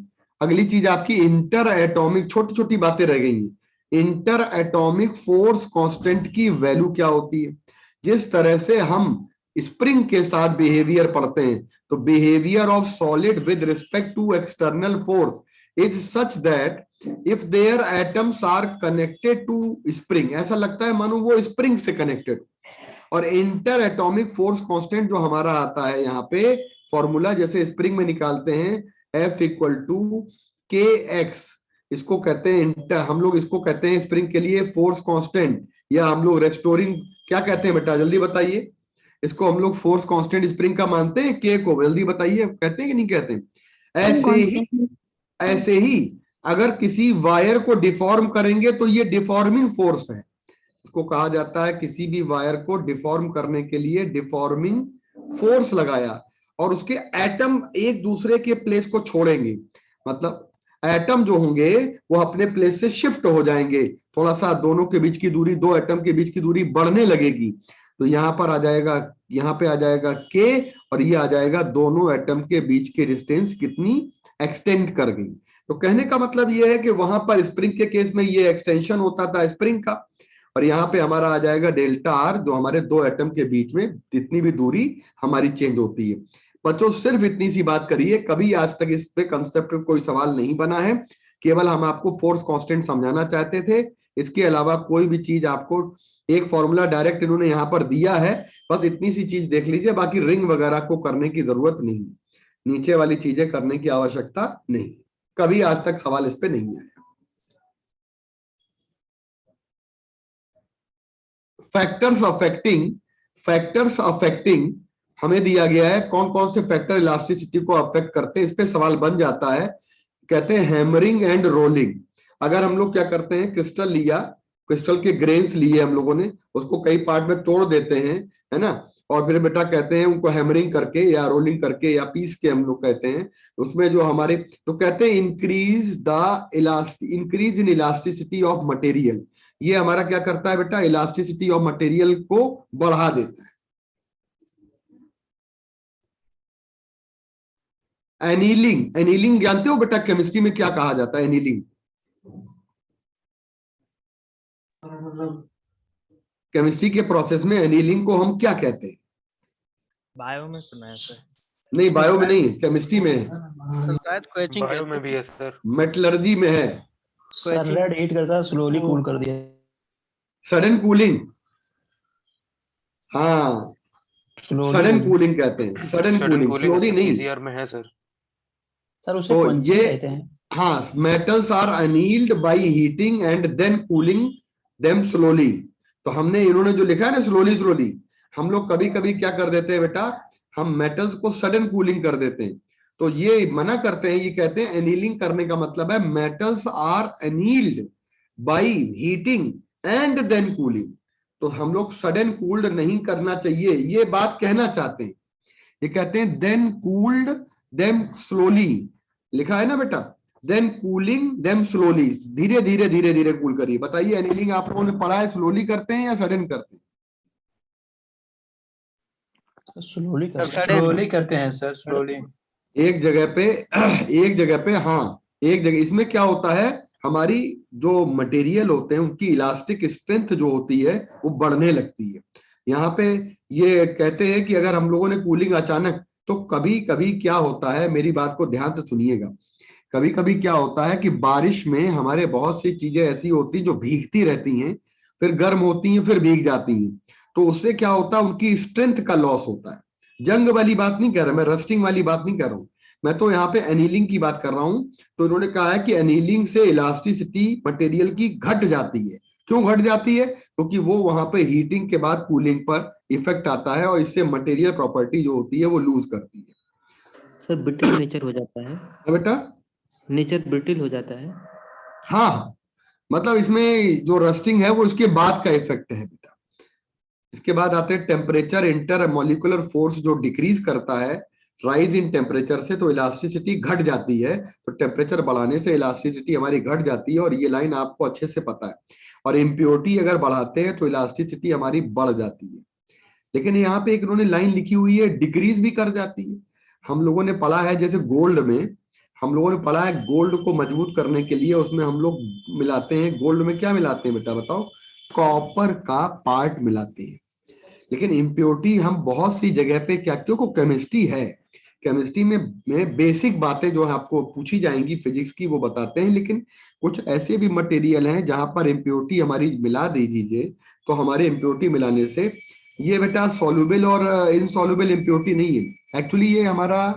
अगली चीज आपकी इंटर एटॉमिक, छोटी छोटी बातें रह गई हैं। इंटर एटॉमिक फोर्स कांस्टेंट की वैल्यू क्या होती है। जिस तरह से हम स्प्रिंग के साथ बिहेवियर पढ़ते हैं, तो behaviour of solid with respect to external force is such that if their atoms are connected to spring, ऐसा लगता है मानो वो स्प्रिंग से कनेक्टेड। और इंटर एटॉमिक फोर्स कांस्टेंट जो हमारा आता है यहाँ पे फॉर्मूला, जैसे स्प्रिंग में निकालते हैं, F इक्वल टू के एक्स, इसको कहते हैं इंटर, हम लोग इसको कहते हैं स्प्रिंग के लिए फोर्स कांस्टेंट, या हम लोग रेस्टोरिंग क्या कहते हैं बेटा, जल्दी बताइए। इसको हम लोग फोर्स कांस्टेंट स्प्रिंग का मानते हैं, के को जल्दी बताइए, कहते हैं कि नहीं कहते? ऐसे ही अगर किसी वायर को डिफॉर्म करेंगे तो ये डिफॉर्मिंग फोर्स है, इसको कहा जाता है, किसी भी वायर को डिफॉर्म करने के लिए डिफॉर्मिंग फोर्स लगाया और उसके एटम एक दूसरे के प्लेस को छोड़ेंगे, मतलब एटम जो होंगे वो अपने प्लेस से शिफ्ट हो जाएंगे, थोड़ा सा दोनों के बीच की दूरी, दो एटम के बीच की दूरी बढ़ने लगेगी, तो यहां पर आ जाएगा, यहां पे आ जाएगा के, और ये आ जाएगा दोनों एटम के बीच की डिस्टेंस कितनी एक्सटेंड कर गई। तो कहने का मतलब ये है कि वहां पर स्प्रिंग के केस में ये एक्सटेंशन होता था स्प्रिंग का, और यहाँ पे हमारा आ जाएगा डेल्टा आर, जो हमारे दो एटम के बीच में जितनी भी दूरी हमारी चेंज होती है। बच्चों सिर्फ इतनी सी बात करिए, कभी आज तक इस पे कंसेप्ट कोई सवाल नहीं बना है, केवल हम आपको फोर्स कांस्टेंट समझाना चाहते थे, इसके अलावा कोई भी चीज आपको, एक फॉर्मूला डायरेक्ट इन्होंने यहाँ पर दिया है, बस इतनी सी चीज देख लीजिए, बाकी रिंग वगैरह को करने की जरूरत नहीं, नीचे वाली चीजें करने की आवश्यकता नहीं, कभी आज तक सवाल इस पे नहीं आया। फैक्टर्स अफेक्टिंग हमें दिया गया है, कौन कौन से फैक्टर इलास्टिसिटी को अफेक्ट करते हैं, इस पे सवाल बन जाता है। कहते हैं हैमरिंग एंड रोलिंग। अगर हम लोग क्या करते हैं, क्रिस्टल लिया, क्रिस्टल के ग्रेन्स लिए हम लोगों ने, उसको कई पार्ट में तोड़ देते हैं, है ना, और फिर बेटा कहते हैं उनको हैमरिंग करके या रोलिंग करके या पीस के हम लोग कहते हैं, उसमें जो हमारे, तो कहते हैं increase in elasticity of material, ये हमारा क्या करता है बेटा, इलास्टिसिटी ऑफ मटेरियल को बढ़ा देता है। एनीलिंग, एनीलिंग जानते हो बेटा केमिस्ट्री में क्या कहा जाता है? एनीलिंग केमिस्ट्री के प्रोसेस में एनीलिंग को हम क्या कहते हैं? बायो में सुना है सर। नहीं, बायो में नहीं, केमिस्ट्री में है, शायद क्वेचिंग बायो में भी है सर, मेटलर्जी में है, सर रेड हीट करता है, स्लोली कूल कर दिया। सडन कूलिंग, हाँ सडन कूलिंग कहते हैं, सडन कूलिंग, स्लोली नहीं। पीसीआर में है सर। सर उसे तो quenching ये, कहते हैं। हाँ, metals are annealed by heating and then cooling them slowly. तो हमने, इन्होंने जो लिखा है ना स्लोली स्लोली, हम लोग कभी कभी क्या कर देते हैं बेटा, हम मेटल्स को सडन कूलिंग कर देते हैं, तो ये मना करते हैं, ये कहते हैं एनीलिंग करने का मतलब है metals are annealed by heating and then cooling, तो हम लोग सडन कूल्ड नहीं करना चाहिए, ये बात कहना चाहते हैं। ये कहते हैं देन कूल्ड देम स्लोली, लिखा है ना बेटा, देन कूलिंग देम स्लोली, धीरे धीरे धीरे धीरे कूल करिए। बताइए एनीलिंग आप लोगों ने पढ़ा है, स्लोली करते हैं या सडन करते हैं? स्लोली करते हैं सर, स्लोली। एक जगह पे हाँ, एक जगह, इसमें क्या होता है, हमारी जो मटेरियल होते हैं उनकी इलास्टिक स्ट्रेंथ जो होती है वो बढ़ने लगती है। यहाँ पे ये कहते हैं कि अगर हम लोगों ने कूलिंग अचानक, तो कभी कभी क्या होता है, मेरी बात को ध्यान से सुनिएगा, कभी कभी क्या होता है कि बारिश में हमारे बहुत सी चीजें ऐसी होती जो भीगती रहती हैं, फिर गर्म होती हैं, फिर भीग जाती हैं, तो उससे क्या होता है, उनकी स्ट्रेंथ का लॉस होता है। जंग वाली बात नहीं कह रहा मैं, रस्टिंग वाली बात नहीं कर रहा हूं मैं, तो यहाँ पे एनीलिंग की बात कर रहा हूं। तो इन्होंने कहा है कि एनीलिंग से इलास्टिसिटी मटेरियल की घट जाती है। क्यों घट जाती है? क्योंकि वो वहां पे हीटिंग के बाद कूलिंग पर इफेक्ट आता है और इससे मटेरियल प्रॉपर्टी जो होती है वो लूज करती है। सर ब्रिटिल नेचर हो जाता है बेटा, नेचर ब्रिटिल हो जाता है। हाँ, मतलब इसमें जो रस्टिंग है वो इसके बाद का इफेक्ट है बेटा। इसके बाद आते हैं टेम्परेचर, इंटर मॉलिक्यूलर फोर्स जो डिक्रीज करता है राइज इन टेम्परेचर से, तो इलास्टिसिटी घट जाती है। तो टेम्परेचर बढ़ाने से इलास्टिसिटी हमारी घट जाती है, और ये लाइन आपको अच्छे से पता है। और इम्प्योरिटी अगर बढ़ाते हैं तो इलास्टिसिटी हमारी बढ़ जाती है। लेकिन यहाँ पे एक इन्होंने लाइन लिखी हुई है, डिक्रीज भी कर जाती है। हम लोगों ने पढ़ा है, जैसे गोल्ड में हम लोगों ने पढ़ा है, गोल्ड को मजबूत करने के लिए उसमें हम लोग मिलाते हैं, गोल्ड में क्या मिलाते हैं बेटा बताओ? कॉपर का पार्ट मिलाते हैं। लेकिन इम्प्योरिटी हम बहुत सी जगह पे क्या, क्योंकि केमिस्ट्री है, केमिस्ट्री में बेसिक बातें जो आपको पूछी जाएंगी फिजिक्स की वो बताते हैं, लेकिन कुछ ऐसे भी मटेरियल हैं जहां पर इम्प्योरिटी हमारी मिला दीजिए, तो हमारे इम्प्योरिटी मिलाने से ये बेटा सॉल्युबल और इनसॉल्युबल इम्प्योरिटी नहीं है। एक्चुअली ये हमारा,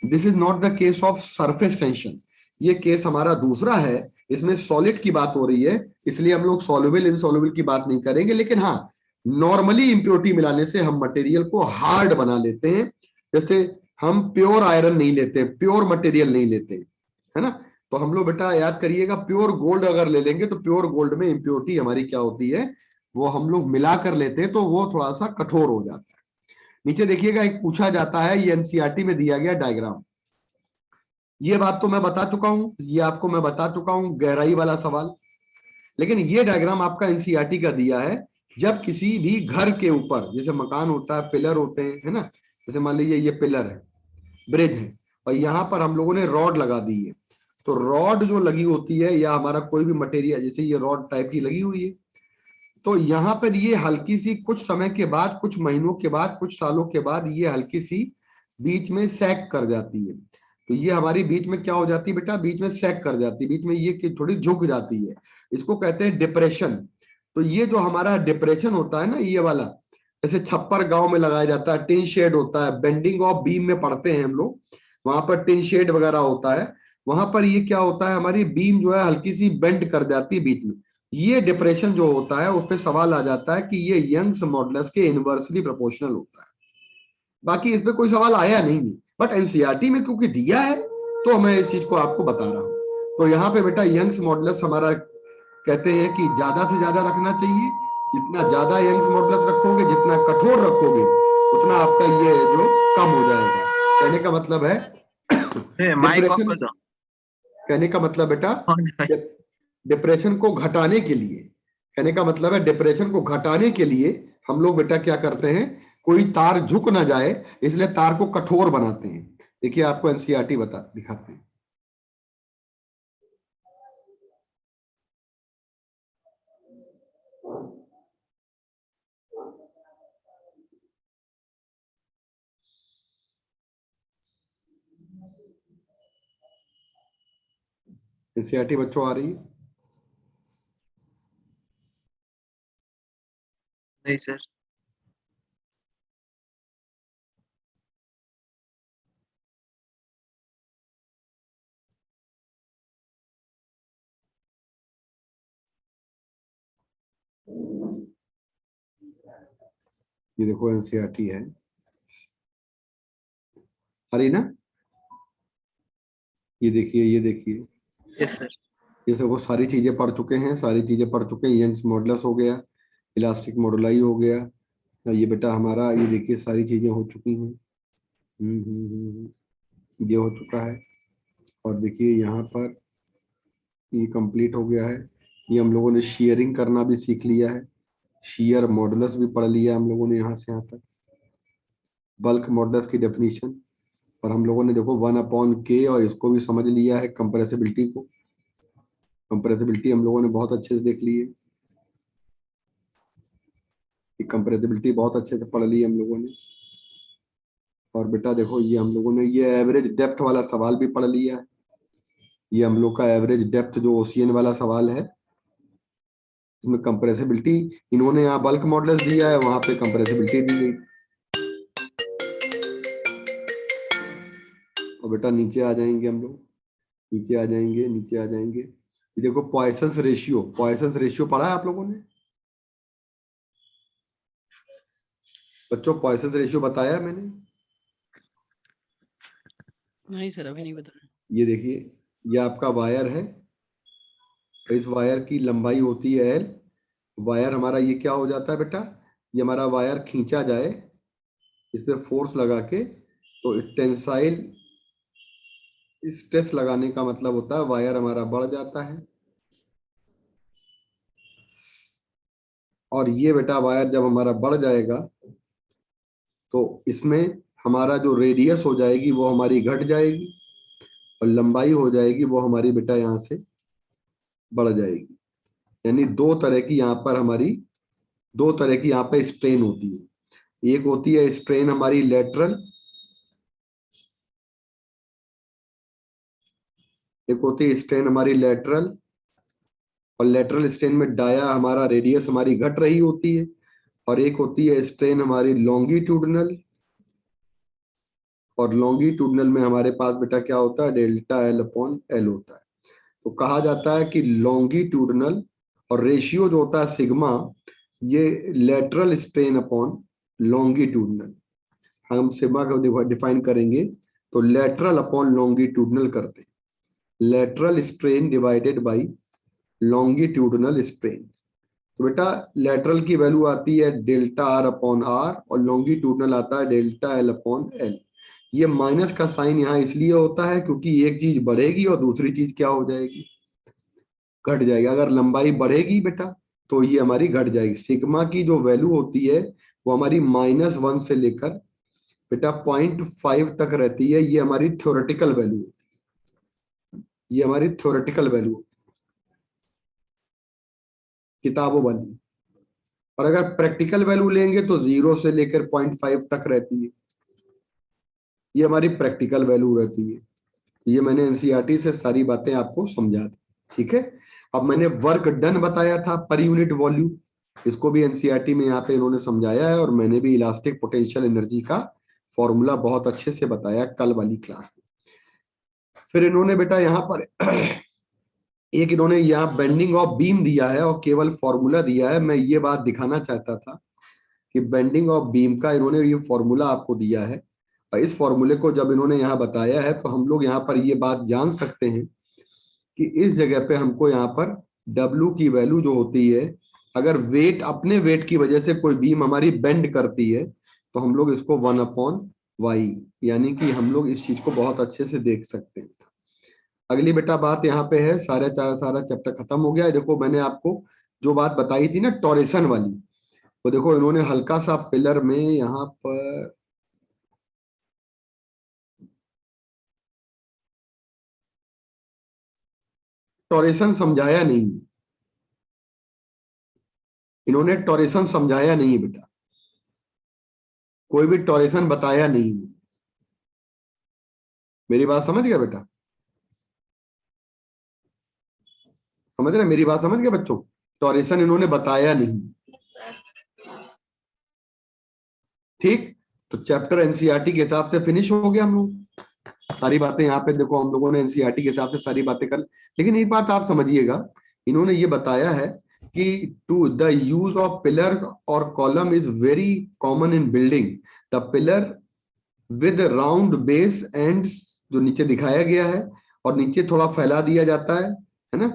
this is not the case of surface tension, ये केस हमारा दूसरा है, इसमें सॉलिड की बात हो रही है, इसलिए हम लोग सॉल्युबल इनसॉल्युबल की बात नहीं करेंगे। लेकिन हाँ, नॉर्मली इम्प्योरिटी मिलाने से हम मटेरियल को हार्ड बना लेते हैं। जैसे हम प्योर आयरन नहीं लेते, प्योर मटेरियल नहीं लेते, है ना। तो हम लोग बेटा याद करिएगा, प्योर गोल्ड अगर ले लेंगे तो प्योर गोल्ड में इम्प्योरिटी हमारी क्या होती है, वो हम लोग मिला कर लेते हैं तो वो थोड़ा सा कठोर हो जाता है। नीचे देखिएगा एक पूछा जाता है, ये एनसीईआरटी में दिया गया डायग्राम। ये बात तो मैं बता चुका हूं, ये आपको मैं बता चुका हूं, गहराई वाला सवाल। लेकिन ये डायग्राम आपका एनसीईआरटी का दिया है, जब किसी भी घर के ऊपर, जैसे मकान होता है, पिलर होते हैं, है ना। जैसे मान लीजिए ये पिलर है, ब्रिज है, और यहाँ पर हम लोगों ने रॉड लगा दी है। तो रॉड जो लगी होती है, या हमारा कोई भी मटेरियल, जैसे ये रॉड टाइप की लगी हुई है, तो यहाँ पर ये हल्की सी कुछ समय के बाद, कुछ महीनों के बाद, कुछ सालों के बाद ये हल्की सी बीच में सैग कर जाती है। तो ये हमारी बीच में क्या हो जाती है बेटा, बीच में सैग कर जाती है, बीच में ये थोड़ी झुक जाती है। इसको कहते हैं डिप्रेशन। तो ये जो हमारा डिप्रेशन होता है ना, ये वाला, जैसे छप्पर गांव में लगाया जाता है, टिन शेड होता है, बेंडिंग ऑफ बीम में पढ़ते हैं हम लोग, वहां पर टिन शेड वगैरह होता है, वहां पर ये क्या होता है, हमारी बीम जो है हल्की सी बेंड कर जाती है बीच में। ये डिप्रेशन जो होता है, उस पर सवाल आ जाता है कि ये यंग्स मॉडुलस के इनवर्सली प्रोपोर्शनल होता है। बाकी इस पे कोई सवाल आया नहीं है, बट एनसीईआरटी में क्योंकि दिया है तो मैं इस चीज को आपको बता रहा हूं। तो यहाँ पे बेटा यंग्स मॉडुलस हमारा कहते हैं कि ज्यादा से ज्यादा रखना चाहिए। जितना ज्यादा यंग्स मॉडुलस रखोगे, जितना कठोर रखोगे, उतना आपका ये जो कम हो जाएगा। कहने का मतलब है डिप्रेशन, कहने का मतलब बेटा डिप्रेशन को घटाने के लिए, कहने का मतलब है डिप्रेशन को घटाने के लिए हम लोग बेटा क्या करते हैं, कोई तार झुक ना जाए, इसलिए तार को कठोर बनाते हैं। देखिए आपको एनसीईआरटी दिखाते हैं। एनसीईआरटी बच्चों आ रही है? नहीं सर। ये देखो एनसीईआरटी है, आ रही ना? ये देखिए, ये देखिए, यस सर। ये सब वो सारी चीजें पढ़ चुके हैं, सारी चीजें पढ़ चुके हैं। यंग्स मॉडुलस हो गया, इलास्टिक मॉडुलाई हो गया, ये बेटा हमारा, ये देखिए सारी चीजें हो चुकी हैं। ये हो चुका है। और देखिए यहाँ पर ये कंप्लीट हो गया है। ये हम लोगों ने शेयरिंग करना भी सीख लिया है, शेयर मॉडुलस भी पढ़ लिया हम लोगों ने यहाँ से यहाँ तक, बल्क मॉडुलस की डेफिनेशन, और हम लोगों ने देखो 1/k और इसको भी समझ लिया है, कंप्रेसिबिलिटी को। कंप्रेसिबिलिटी हम लोगों ने बहुत अच्छे से देख ली है, कंप्रेसिबिलिटी बहुत अच्छे से पढ़ ली हम लोगों ने। और बेटा देखो ये हम लोगों ने ये एवरेज डेप्थ वाला सवाल भी पढ़ लिया है। ये हम लोग का एवरेज डेप्थ जो ओशियन वाला सवाल है, इसमें कंप्रेसिबिलिटी, इन्होंने यहाँ बल्क मॉडुलस दिया है, वहां पे कंप्रेसिबिलिटी दी गई। और बेटा नीचे आ जाएंगे हम लोग, नीचे आ जाएंगे, नीचे आ जाएंगे। ये देखो पॉइसंस रेशियो, पॉइसंस रेशियो पढ़ा है आप लोगों ने बच्चों? पॉइसंस रेशियो बताया है मैंने? नहीं सर, अभी नहीं बताया। ये देखिए, ये आपका वायर है, इस वायर की लंबाई होती है L। वायर हमारा ये क्या हो जाता है बेटा, ये हमारा वायर खींचा जाए, इस पे फोर्स लगा के, तो टेंसाइल स्ट्रेस लगाने का मतलब होता है वायर हमारा बढ़ जाता है। और ये बेटा वायर जब हमारा बढ़ जाएगा तो इसमें हमारा जो रेडियस हो जाएगी वो हमारी घट जाएगी, और लंबाई हो जाएगी वो हमारी बेटा यहाँ से बढ़ जाएगी। यानी दो तरह की यहाँ पर हमारी, दो तरह की यहाँ पे स्ट्रेन होती है। एक होती है स्ट्रेन हमारी लेटरल, एक होती है स्ट्रेन हमारी लेटरल, और लेटरल स्ट्रेन में डाया हमारा रेडियस हमारी घट रही होती है। और एक होती है स्ट्रेन हमारी लॉन्गिट्यूडनल, और लॉन्गिट्यूडनल में हमारे पास बेटा क्या होता है, डेल्टा L/L होता है। तो कहा जाता है कि लॉन्गिट्यूडनल और रेशियो जो होता है सिग्मा, ये लेटरल स्ट्रेन अपॉन लॉन्गिट्यूडनल, हम सिग्मा को डिफाइन करेंगे तो लेटरल अपॉन लॉन्गिट्यूडनल करते हैं, lateral strain divided by longitudinal strain. तो बेटा लेटरल की वैल्यू आती है डेल्टा आर अपॉन आर और लॉन्गिट्यूडनल आता है डेल्टा एल अपॉन एल। ये माइनस का साइन यहाँ इसलिए होता है क्योंकि एक चीज बढ़ेगी और दूसरी चीज क्या हो जाएगी, घट जाएगी। अगर लंबाई बढ़ेगी बेटा तो ये हमारी घट जाएगी। सिग्मा की जो वैल्यू होती है वो हमारी -1 से लेकर बेटा 0.5 तक रहती है। ये हमारी थ्योरेटिकल वैल्यू, ये हमारी थ्योरेटिकल वैल्यू किताबों वाली। और अगर प्रैक्टिकल वैल्यू लेंगे तो 0 से लेकर 0.5 तक रहती है, ये हमारी प्रैक्टिकल वैल्यू रहती है। ये मैंने एनसीईआरटी से सारी बातें आपको समझा दी, ठीक है। अब मैंने वर्क डन बताया था पर यूनिट वॉल्यूम, इसको भी एनसीईआरटी में यहाँ पे इन्होंने समझाया है, और मैंने भी इलास्टिक पोटेंशियल एनर्जी का फॉर्मूला बहुत अच्छे से बताया कल वाली क्लास में। फिर इन्होंने बेटा यहाँ पर एक इन्होंने यहाँ बेंडिंग ऑफ बीम दिया है और केवल फॉर्मूला दिया है। मैं ये बात दिखाना चाहता था कि बेंडिंग ऑफ बीम का इन्होंने ये फॉर्मूला आपको दिया है, और इस फॉर्मूले को जब इन्होंने यहाँ बताया है तो हम लोग यहाँ पर ये बात जान सकते हैं कि इस जगह पे हमको यहाँ पर W की वैल्यू जो होती है, अगर वेट अपने वेट की वजह से कोई बीम हमारी बेंड करती है तो हम लोग इसको 1/y, यानी कि हम लोग इस चीज को बहुत अच्छे से देख सकते हैं। अगली बेटा बात यहाँ पे है, सारा चैप्टर खत्म हो गया है। देखो मैंने आपको जो बात बताई थी ना टॉरेशन वाली, वो देखो इन्होंने हल्का सा पिलर में यहाँ पर टॉरेशन समझाया नहीं, इन्होंने टॉरेशन समझाया नहीं बेटा, कोई भी टॉरेशन बताया नहीं। मेरी बात समझ गया बेटा, समझ रहे मेरी बात समझ गया बच्चों, टॉरेशन इन्होंने बताया नहीं, ठीक। तो चैप्टर एनसीईआरटी के हिसाब से फिनिश हो गया हम लोग, सारी बातें यहाँ पे देखो हम लोगों ने एनसीईआरटी के हिसाब से सारी बातें कर। लेकिन एक बात आप समझिएगा, इन्होंने ये बताया है कि to the use of pillar और column is very common in building, the pillar with round base end, जो नीचे दिखाया गया है, और नीचे थोड़ा फैला दिया जाता है ना।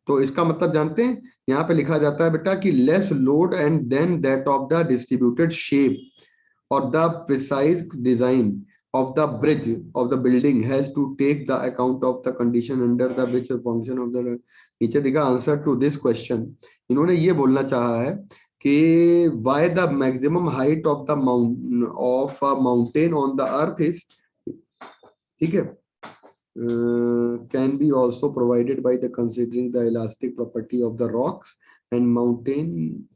तो इसका मतलब जानते हैं, यहाँ पे लिखा जाता है बेटा कि less load and then that of the distributed shape or the precise design of the bridge of the building has to take the account of the condition under the which function of the, नीचे दिखा answer to this question. इन्होंने ये बोलना चाहा है कि why the maximum height of the mountain on the earth is, ठीक है, can be also provided by the considering the elastic property of the rocks and mountain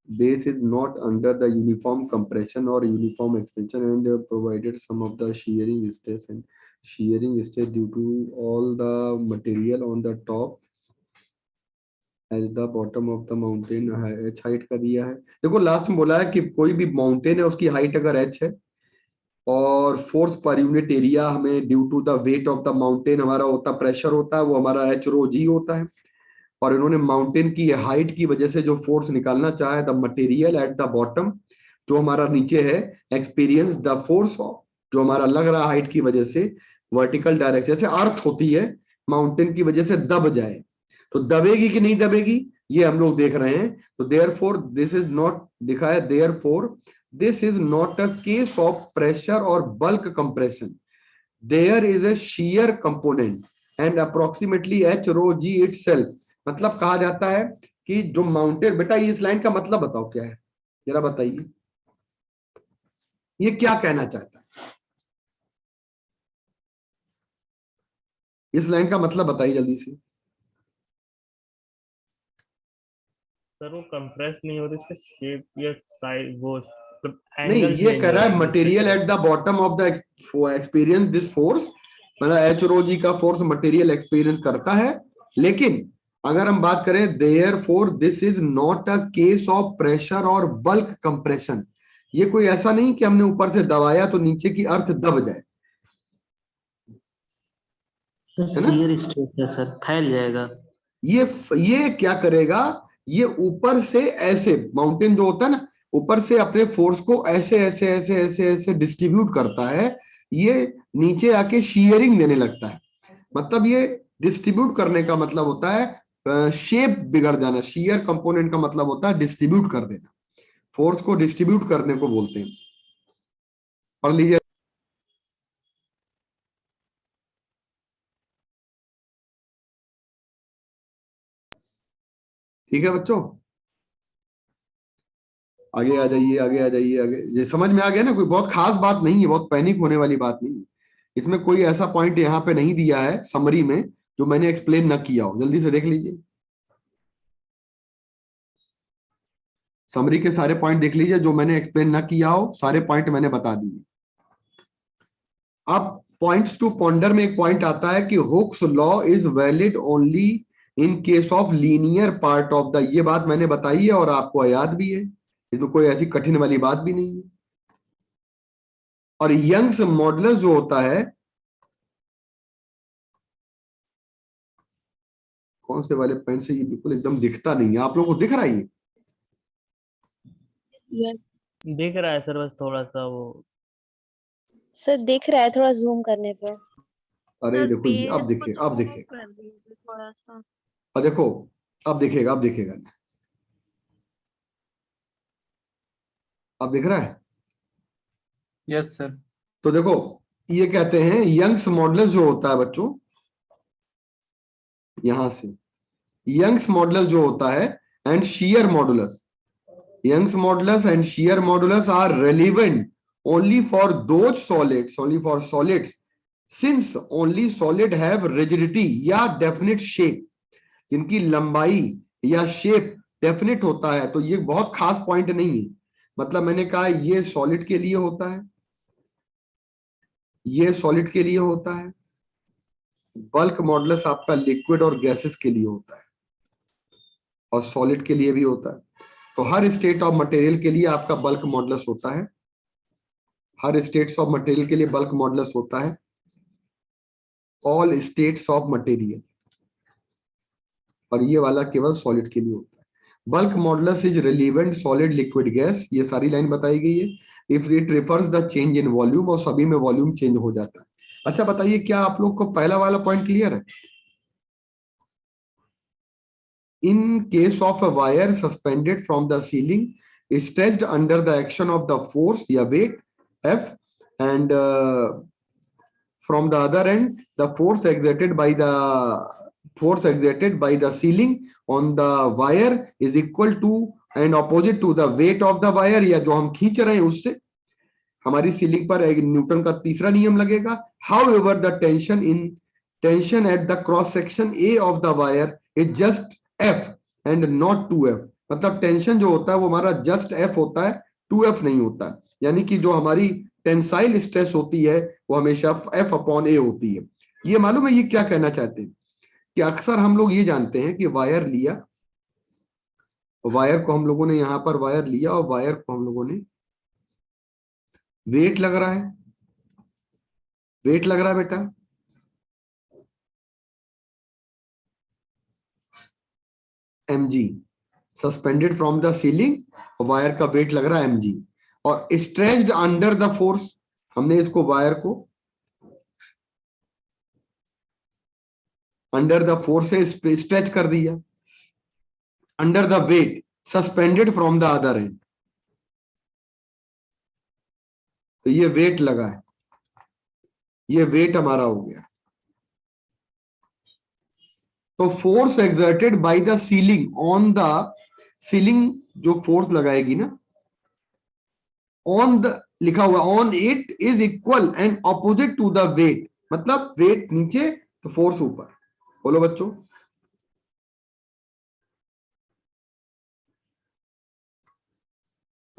base is not under the uniform compression or uniform extension and provided some of the shearing stress and shearing stress due to all the material on the top as the bottom of the mountain h height का दिया है। देखो last में बोला है कि कोई भी माउंटेन है उसकी हाइट अगर h है और फोर्स पर यूनिट एरिया हमें due to the weight of the mountain हमारा होता प्रेशर होता है, वो हमारा h rho g होता है। और इन्होंने माउंटेन की हाइट की वजह से जो फोर्स निकालना चाहे, the material at the bottom, जो हमारा नीचे है, एक्सपीरियंस द फोर्स जो हमारा लग रहा हाइट की वजह से वर्टिकल डायरेक्शन, जैसे अर्थ होती है माउंटेन की वजह से दब जाए, तो दबेगी कि नहीं दबेगी ये हम लोग देख रहे हैं। तो देयरफॉर दिस इज नॉट लिखा है, therefore this is not a case of pressure और bulk compression, there is a shear component and approximately h rho g itself. मतलब कहा जाता है कि जो माउंटेन, बेटा इस लाइन का मतलब बताओ क्या है, जरा बताइए ये क्या कहना चाहता है, इस लाइन का मतलब बताइए जल्दी से। सर वो कंप्रेस नहीं हो रही, इसका शेप या साइज वो नहीं, ये कह रहा है material at the bottom of the experience this force, मतलब एच रो जी का फोर्स मटेरियल एक्सपीरियंस करता है। लेकिन अगर हम बात करें therefore this is not a case of pressure और बल्क कंप्रेशन, ये कोई ऐसा नहीं कि हमने ऊपर से दबाया तो नीचे की अर्थ दब जाए, शियर स्ट्रेस है सर, फैल जाएगा। ये क्या करेगा ये ऊपर से ऐसे माउंटेन जो होता है ना, ऊपर से अपने फोर्स को ऐसे ऐसे ऐसे ऐसे ऐसे डिस्ट्रीब्यूट करता है, ये नीचे आके शीयरिंग देने लगता है। मतलब ये डिस्ट्रीब्यूट करने का मतलब होता है शेप बिगड़ जाना। शीयर कंपोनेंट का मतलब होता है डिस्ट्रीब्यूट कर देना, फोर्स को डिस्ट्रीब्यूट करने को बोलते हैं। पढ़ लीजिए। ठीक है बच्चों, आगे आ जाइए, आगे आ जाइए, आगे। ये समझ में आ गया ना, कोई बहुत खास बात नहीं है, बहुत पैनिक होने वाली बात नहीं है। इसमें कोई ऐसा पॉइंट यहाँ पे नहीं दिया है समरी में जो मैंने एक्सप्लेन न किया हो। जल्दी से देख लीजिए, समरी के सारे पॉइंट देख लीजिए, जो मैंने एक्सप्लेन न किया हो सारे पॉइंट मैंने बता दिए। अब पॉइंट्स टू पॉन्डर में एक पॉइंट आता है कि Hooke's law is valid only in case of linear part of the, ये बात मैंने बताई है और आपको याद भी है, ये तो कोई ऐसी कठिन वाली बात भी नहीं है। और यंग्स मॉडुलस जो होता है, कौन से वाले पेन से, ये बिल्कुल एकदम दिखता नहीं है, आप लोगों को दिख रहा है ये? दिख रहा है सर, बस थोड़ा सा वो। सर दिख रहा है थोड़ा जूम करने पे। अरे देखो ये, अब दिखे, अब दिखेगा, थोड़ा सा। अब देखो, अब दिखेगा, अब दिखेगा, अब दिख रहा है। Yes sir. तो देखो, ये कहते हैं यंग्स मॉडुलस जो होता है बच्चों, यहां से यंग्स मॉडुलस जो होता है and shear modulus, Young's modulus and shear modulus are relevant only for those solids, only for solids, since only solid have rigidity या definite shape, जिनकी लंबाई या शेप डेफिनेट होता है। तो ये बहुत खास पॉइंट नहीं है, मतलब मैंने कहा ये सॉलिड के लिए होता है, ये सॉलिड के लिए होता है, बल्क मॉडुलस आपका लिक्विड और गैसेस के लिए होता है, और सॉलिड के लिए भी होता है। तो हर स्टेट ऑफ मटेरियल के लिए आपका बल्क मॉडुलस होता है, हर स्टेट्स ऑफ मटेरियल के लिए बल्क मॉडुलस होता है, ऑल स्टेट्स ऑफ मटेरियल, और ये वाला केवल सॉलिड के लिए होता है। Bulk modulus is relevant solid liquid gas, ये सारी लाइन बताई गई है। If it refers the change in volume, और सभी में वॉल्यूम चेंज हो जाता है। अच्छा बताइए, क्या आप लोग को पहला वाला पॉइंट क्लियर है? In case of a wire suspended from the ceiling stretched under the action of the force या weight F, and from the other end the force exerted by the ceiling on the wire is equal to and opposite to the weight of the wire, या जो हम खींच रहे हैं उससे हमारी ceiling पर एक न्यूटन का तीसरा नियम लगेगा। However, the tension at the cross section A of the wire is just F and not 2F, मतलब टेंशन जो होता है वो हमारा जस्ट F होता है, 2F नहीं होता। यानी कि जो हमारी टेंसाइल स्ट्रेस होती है वो हमेशा F अपॉन A होती है। ये मालूम है ये क्या कहना चाहते हैं? कि अक्सर हम लोग ये जानते हैं कि वायर लिया, वायर को हम लोगों ने यहां पर वायर लिया और वायर को हम लोगों ने वेट लग रहा है, वेट लग रहा है बेटा, mg, suspended from the ceiling, wire का वेट लग रहा है mg, और स्ट्रेच्ड अंडर द फोर्स, हमने इसको वायर को अंडर द फोर्स से स्ट्रेच कर दिया, under the weight suspended from the other end, तो ये वेट लगा है, ये वेट हमारा हो गया। तो force exerted by the ceiling on the ceiling, जो फोर्स लगाएगी ना, ऑन द लिखा हुआ on it is equal and opposite to the weight, मतलब वेट नीचे तो फोर्स ऊपर। बोलो बच्चों,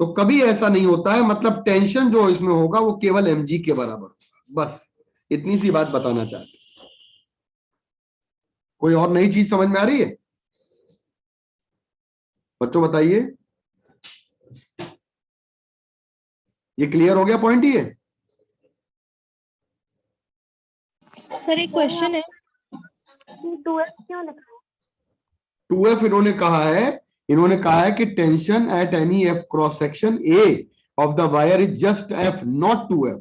तो कभी ऐसा नहीं होता है, मतलब टेंशन जो इसमें होगा वो केवल mg के बराबर, बस इतनी सी बात बताना चाहते। कोई और नई चीज समझ में आ रही है बच्चों? बताइए, ये क्लियर हो गया पॉइंट? ये सर एक क्वेश्चन है, 2F क्यों लिखा है? 2F इन्होंने कहा है इन्होंने कहा है कि tension at any F cross section A of the wire is just F not 2f।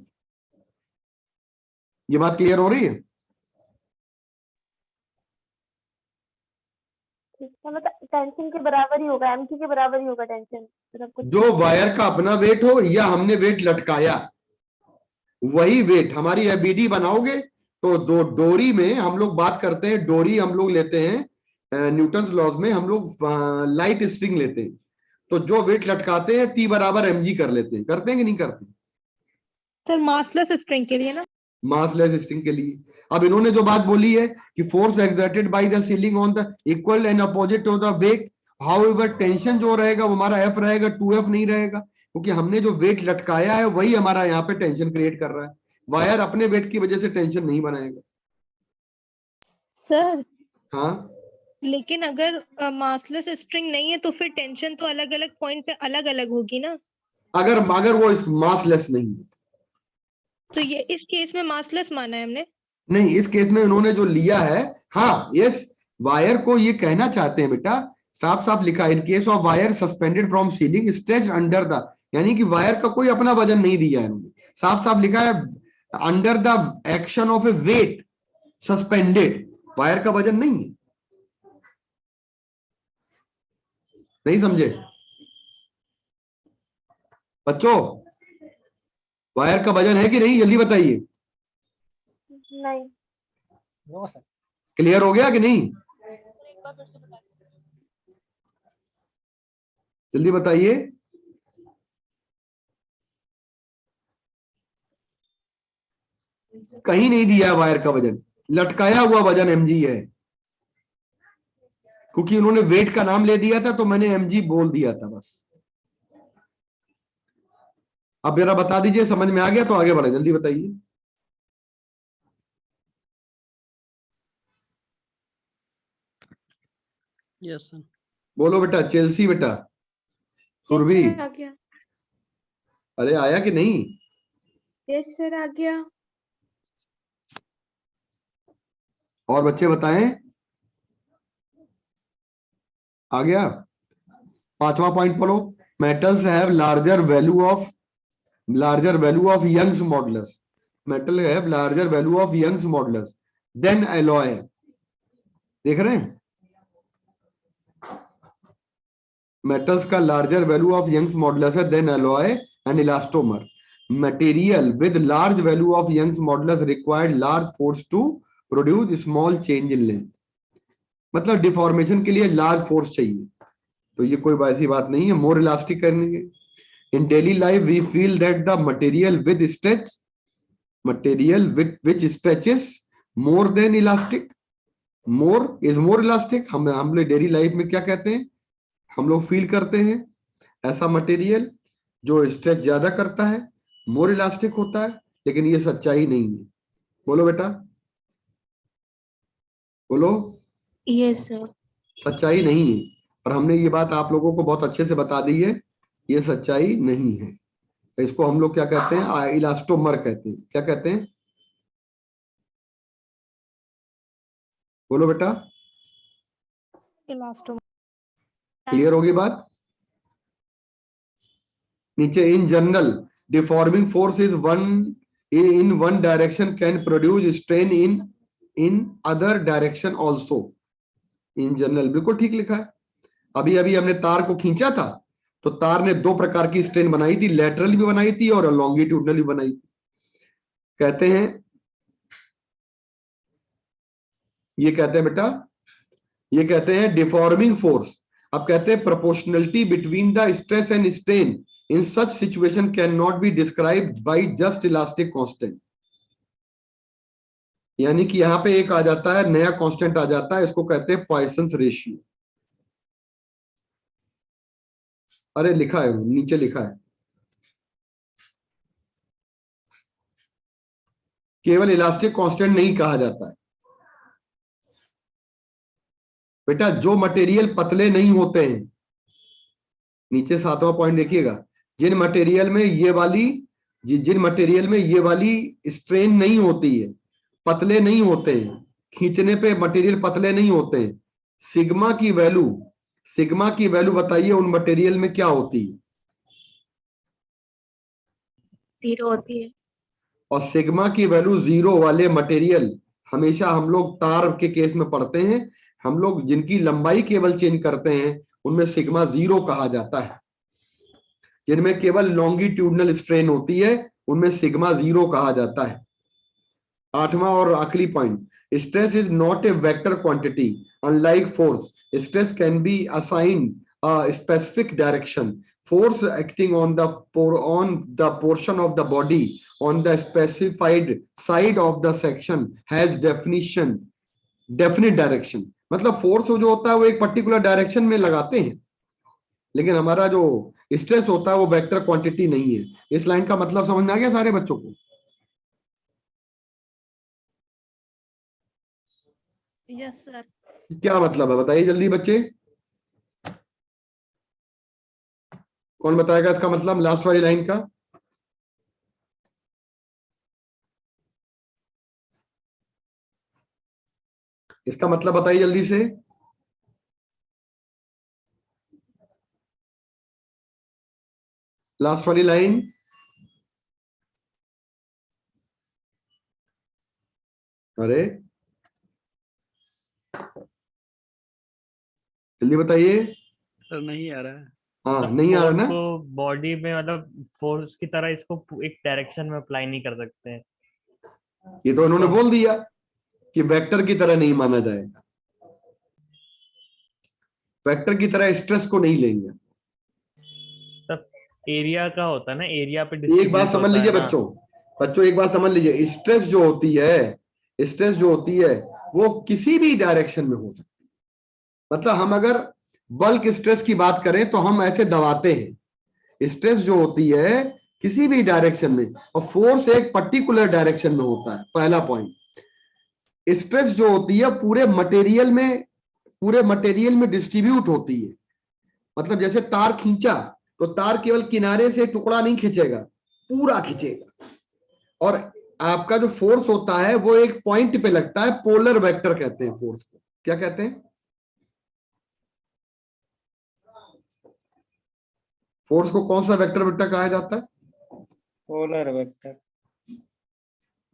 ये बात क्लियर हो रही है? ठीक है, मतलब टेंशन के बराबर ही होगा, एमटी के बराबर ही होगा टेंशन, मतलब कुछ जो वायर का अपना वेट हो या हमने वेट लटकाया, वही वेट हमारी एबीडी बनाओगे तो दो डोरी में हम लोग बात करते हैं, डोरी हम लोग लेते हैं न्यूटन्स लॉज में, हम लोग लाइट स्ट्रिंग लेते हैं, तो जो वेट लटकाते हैं टी बराबर mg कर लेते हैं, करते हैं कि नहीं करते? सर मासलेस स्ट्रिंग के लिए ना? मासलेस स्ट्रिंग के लिए। अब इन्होंने जो बात बोली है कि force exerted by the ceiling on the equal and opposite to the weight, however tension जो रहेगा वो हमारा एफ रहेगा, 2f नहीं रहेगा, क्योंकि हमने जो वेट लटकाया है वही हमारा यहाँ पे टेंशन क्रिएट कर रहा है। वायर अपने वेट की वजह से टेंशन नहीं बनाएगा। सर हाँ, लेकिन अगर मासलेस स्ट्रिंग नहीं है तो फिर टेंशन तो अलग अलग पॉइंट पे अलग अलग होगी ना? अगर अगर वो इस मासलेस नहीं है, तो ये इस केस में मासलेस माना है हमने। नहीं इस केस में उन्होंने जो लिया है, हाँ यस, वायर को ये कहना चाहते हैं बेटा, साफ साफ लिखा है in case of wire suspended from ceiling stretched under the, यानी कि वायर का कोई अपना वजन नहीं दिया है इन्होंने, साफ साफ लिखा है under the action of a weight suspended, wire का वजन नहीं है। नहीं समझे बच्चों? वायर का वजन है कि नहीं, जल्दी बताइए। नहीं। क्लियर हो गया कि नहीं? जल्दी बताइए। कहीं नहीं दिया है वायर का वजन, लटकाया हुआ वजन mg है, क्योंकि उन्होंने वेट का नाम ले दिया था तो मैंने mg बोल दिया था बस। अब जरा बता दीजिए, समझ में आ गया तो आगे बढ़े, जल्दी बताइए। Yes sir. बोलो बेटा, चेल्सी बेटा, सुरभि, आ गया। अरे आया कि नहीं? यस सर आ गया। और बच्चे बताएं, आ गया? पांचवा पॉइंट पढ़ो, metals have larger value of Young's modulus, metal have larger value of Young's modulus than alloy. देख रहे हैं, मेटल्स का larger value of Young's modulus है than alloy and elastomer. Material with large value of Young's modulus required large force to produce small change in length, मतलब deformation के लिए large force चाहिए, तो ये कोई ऐसी बात नहीं है, मोर इलास्टिक करेंगे। In daily life we feel that the material which stretches more than elastic, more is more elastic। हम लोग डेली लाइफ में क्या कहते हैं, हम लोग फील करते हैं ऐसा मटेरियल जो स्ट्रेच ज्यादा करता है, मोर इलास्टिक होता है, लेकिन ये सच्चाई नहीं है। बोलो बेटा, बोलो। Yes sir. सच्चाई नहीं है, और हमने ये बात आप लोगों को बहुत अच्छे से बता दी है, ये सच्चाई नहीं है। इसको हम लोग क्या कहते हैं, इलास्टोमर कहते हैं। क्या कहते हैं, बोलो बेटा। इलास्टोमर। क्लियर होगी बात? नीचे, in general deforming force is in one direction can produce strain in other direction also. In general बिल्कुल ठीक लिखा है। अभी अभी हमने तार को खींचा था तो तार ने दो प्रकार की स्ट्रेन बनाई थी, लेटरल भी बनाई थी और लॉन्गिट्यूडनल भी बनाई थी। कहते हैं, ये कहते हैं बेटा, ये कहते हैं डिफॉर्मिंग फोर्स। अब कहते हैं proportionality between the stress and strain in such situation can not be described by just elastic constant. यानी कि यहां पे एक आ जाता है, नया कांस्टेंट आ जाता है, इसको कहते हैं पॉइसंस रेशियो। अरे लिखा है, नीचे लिखा है, केवल इलास्टिक कांस्टेंट नहीं कहा जाता है बेटा। जो मटेरियल पतले नहीं होते हैं, नीचे सातवां पॉइंट देखिएगा, जिन मटेरियल में ये वाली स्ट्रेन नहीं होती है, पतले नहीं होते हैं, खींचने पे मटेरियल पतले नहीं होते हैं, सिग्मा की वैल्यू सिग्मा की वैल्यू बताइए उन मटेरियल में क्या होती है? 0 होती है। और सिग्मा की वैल्यू 0 वाले मटेरियल हमेशा हम लोग तार के केस में पढ़ते हैं, हम लोग जिनकी लंबाई केवल चेंज करते हैं उनमें सिग्मा 0 कहा जाता है। जिनमें केवल लॉन्गिट्यूडनल स्ट्रेन होती है उनमें सिग्मा 0 कहा जाता है। 8वां और आखिरी point, stress is not a vector quantity unlike force, stress can be assigned a specific direction, force acting on the portion of the body on the specified side of the section has definite direction। मतलब force जो होता है वो एक particular direction में लगाते हैं, लेकिन हमारा जो स्ट्रेस होता है वो वेक्टर क्वांटिटी नहीं है। इस लाइन का मतलब समझ में आ गया सारे बच्चों को? Yes sir. क्या मतलब है बताइए जल्दी बच्चे, कौन बताएगा इसका मतलब लास्ट वाली लाइन का? इसका मतलब बताइए जल्दी से। लास्ट वाली लाइन अरे जल्दी बताइए। सर नहीं आ रहा है। हाँ नहीं आ रहा फोर्स ना? को बॉडी में मतलब फोर्स की तरह इसको एक डायरेक्शन में अप्लाई नहीं कर सकते हैं। ये तो उन्होंने बोल दिया कि वेक्टर की तरह नहीं माना जाएगा, वेक्टर की तरह स्ट्रेस को नहीं लेंगे। तब एरिया का होता है ना, एरिया पे एक डिस्ट्रीब्यूट बात समझ लीजिए बच्चों, एक बात समझ लीजिए, स्ट्रेस जो होती है वो किसी भी डायरेक्शन में हो सकती है। मतलब हम अगर बल्क स्ट्रेस की बात करें तो हम ऐसे दबाते हैं, स्ट्रेस जो होती है किसी भी डायरेक्शन में, और फोर्स एक पर्टिकुलर डायरेक्शन में होता है। पहला पॉइंट, स्ट्रेस जो होती है पूरे मटेरियल में डिस्ट्रीब्यूट होती है। मतलब जैसे तार खींचा तो तार केवल किनारे से टुकड़ा नहीं खींचेगा, पूरा खींचेगा। और आपका जो फोर्स होता है वो एक पॉइंट पे लगता है, पोलर वेक्टर कहते हैं फोर्स को। क्या कहते हैं? फोर्स को कौन सा वेक्टर बेटा कहा जाता है? Polar vector.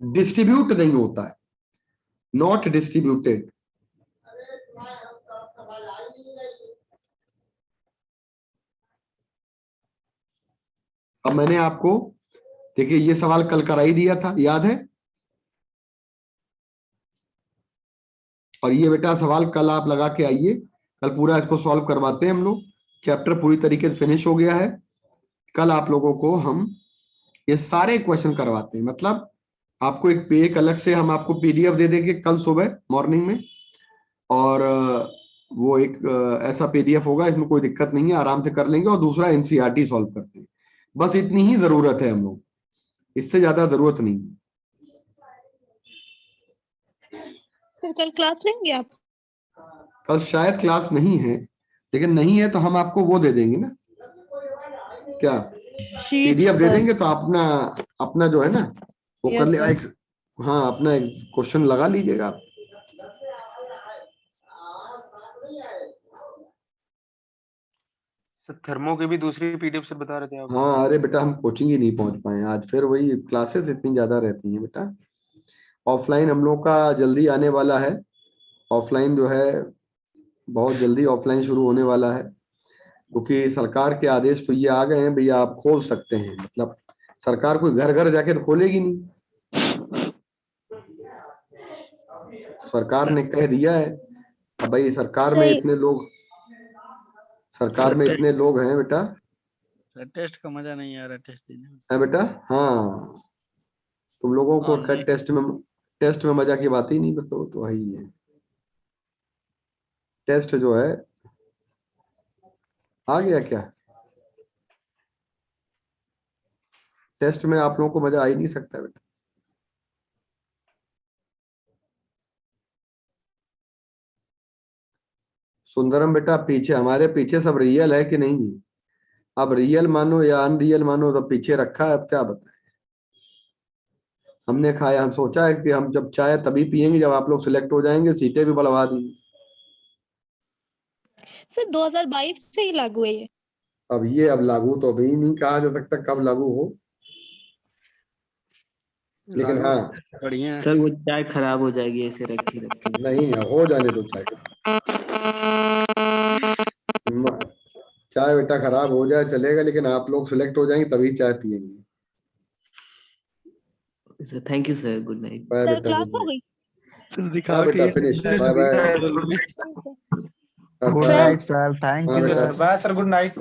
डिस्ट्रीब्यूट नहीं होता है, नॉट डिस्ट्रीब्यूटेड। अब मैंने आपको देखिए ये सवाल कल करा ही दिया था, याद है? और ये बेटा सवाल कल आप लगा के आइए, कल पूरा इसको सॉल्व करवाते हैं हम लोग। चैप्टर पूरी तरीके से फिनिश हो गया है। कल आप लोगों को हम ये सारे क्वेश्चन करवाते हैं। मतलब आपको एक अलग से हम आपको पीडीएफ दे देंगे कल सुबह मॉर्निंग में, और वो एक ऐसा पीडीएफ होगा, इसमें कोई दिक्कत नहीं है, आराम से कर लेंगे। और दूसरा एनसीईआरटी सॉल्व करते हैं, बस इतनी ही जरूरत है हम लोग, इससे ज्यादा जरूरत नहीं है। कल क्लास लेंगे आप? कल शायद क्लास नहीं है, लेकिन नहीं है तो हम आपको वो दे देंगे ना, क्या पीडीएफ दे देंगे, तो अपना जो है ना वो कर ले। हाँ अपना एक क्वेश्चन लगा लीजिएगा आप। सर थर्मो की भी दूसरी पीडीएफ से बता रहे थे आप। हाँ अरे बेटा हम कोचिंग ही नहीं पहुंच पाए आज, फिर वही क्लासेस इतनी ज्यादा रहती हैं बेटा। ऑफलाइन हम लोग का जल्दी आने वाला है, ऑफलाइन जो है बहुत जल्दी ऑफलाइन शुरू होने वाला है, क्योंकि सरकार के आदेश तो ये आ गए हैं भैया आप खोल सकते हैं। मतलब सरकार कोई घर घर जाके तो खोलेगी नहीं, सरकार ने कह दिया है। अब भाई सरकार में इतने लोग हैं बेटा, टेस्ट का मजा नहीं आ रहा टेस्ट देने में। है बेटा। हाँ तुम लोगों को खैर टेस्ट में मजा की बात ही नहीं, तो वही है। टेस्ट जो है आ गया क्या? टेस्ट में आप लोगों को मजा आ ही नहीं सकता बेटा। सुंदरम बेटा पीछे, हमारे पीछे सब रियल है कि नहीं? अब रियल मानो या अनरियल मानो, तो पीछे रखा है, अब क्या बताएं। हमने खाया, हम सोचा है कि हम जब चाय तभी पियेंगे जब आप लोग सिलेक्ट हो जाएंगे, सीटें भी बढ़वा दी। सर 2022 से ही लागू है ये। अब लागू तो अभी नहीं कहा जा सकता कब लागू हो, लेकिन लागू हाँ बढ़िया है। सर वो चाय खराब हो जाएगी ऐसे रखे रखे। नहीं हो जाने दो चाय। चाय बेटा खराब हो जाए चलेगा, लेकिन आप लोग सिलेक्ट हो जाएंगे तभी चाय पियेंगे। Sir thank you sir, good night. Bye sir बेटा, क्लास गुड हो नाइट। गई। हाँ दिखाओ बेटा ठीक फिनिश, है। Bye bye. Good Sir, night sir, thank हाँ यू बेटा, sir. Bye sir, good night.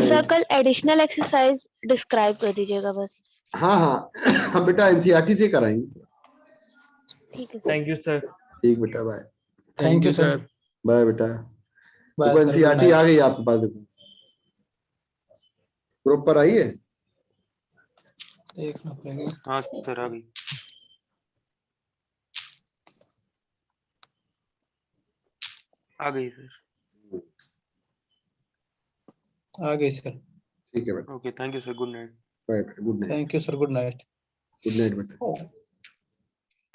Sir कल एडिशनल एक्सरसाइज डिस्क्राइब कर दीजिएगा बस। हाँ हाँ हम बेटा एनसीईआरटी से कराएंगे। ठीक है सर। Thank you sir. ठीक बेटा, bye thank you sir. Bye बेटा। बाय देखो सर, गुड एनसीईआरटी आ नाइट। गई आपके पास, देखो ग्रुप पर आई है। देखना पड़ेगा। हाँ सर आ गई। आ गई सर। आ गई सर। ठीक है बेटा, okay thank you sir, good night. Bye बेटा, good night. Thank you sir, good night. Good night बेटा।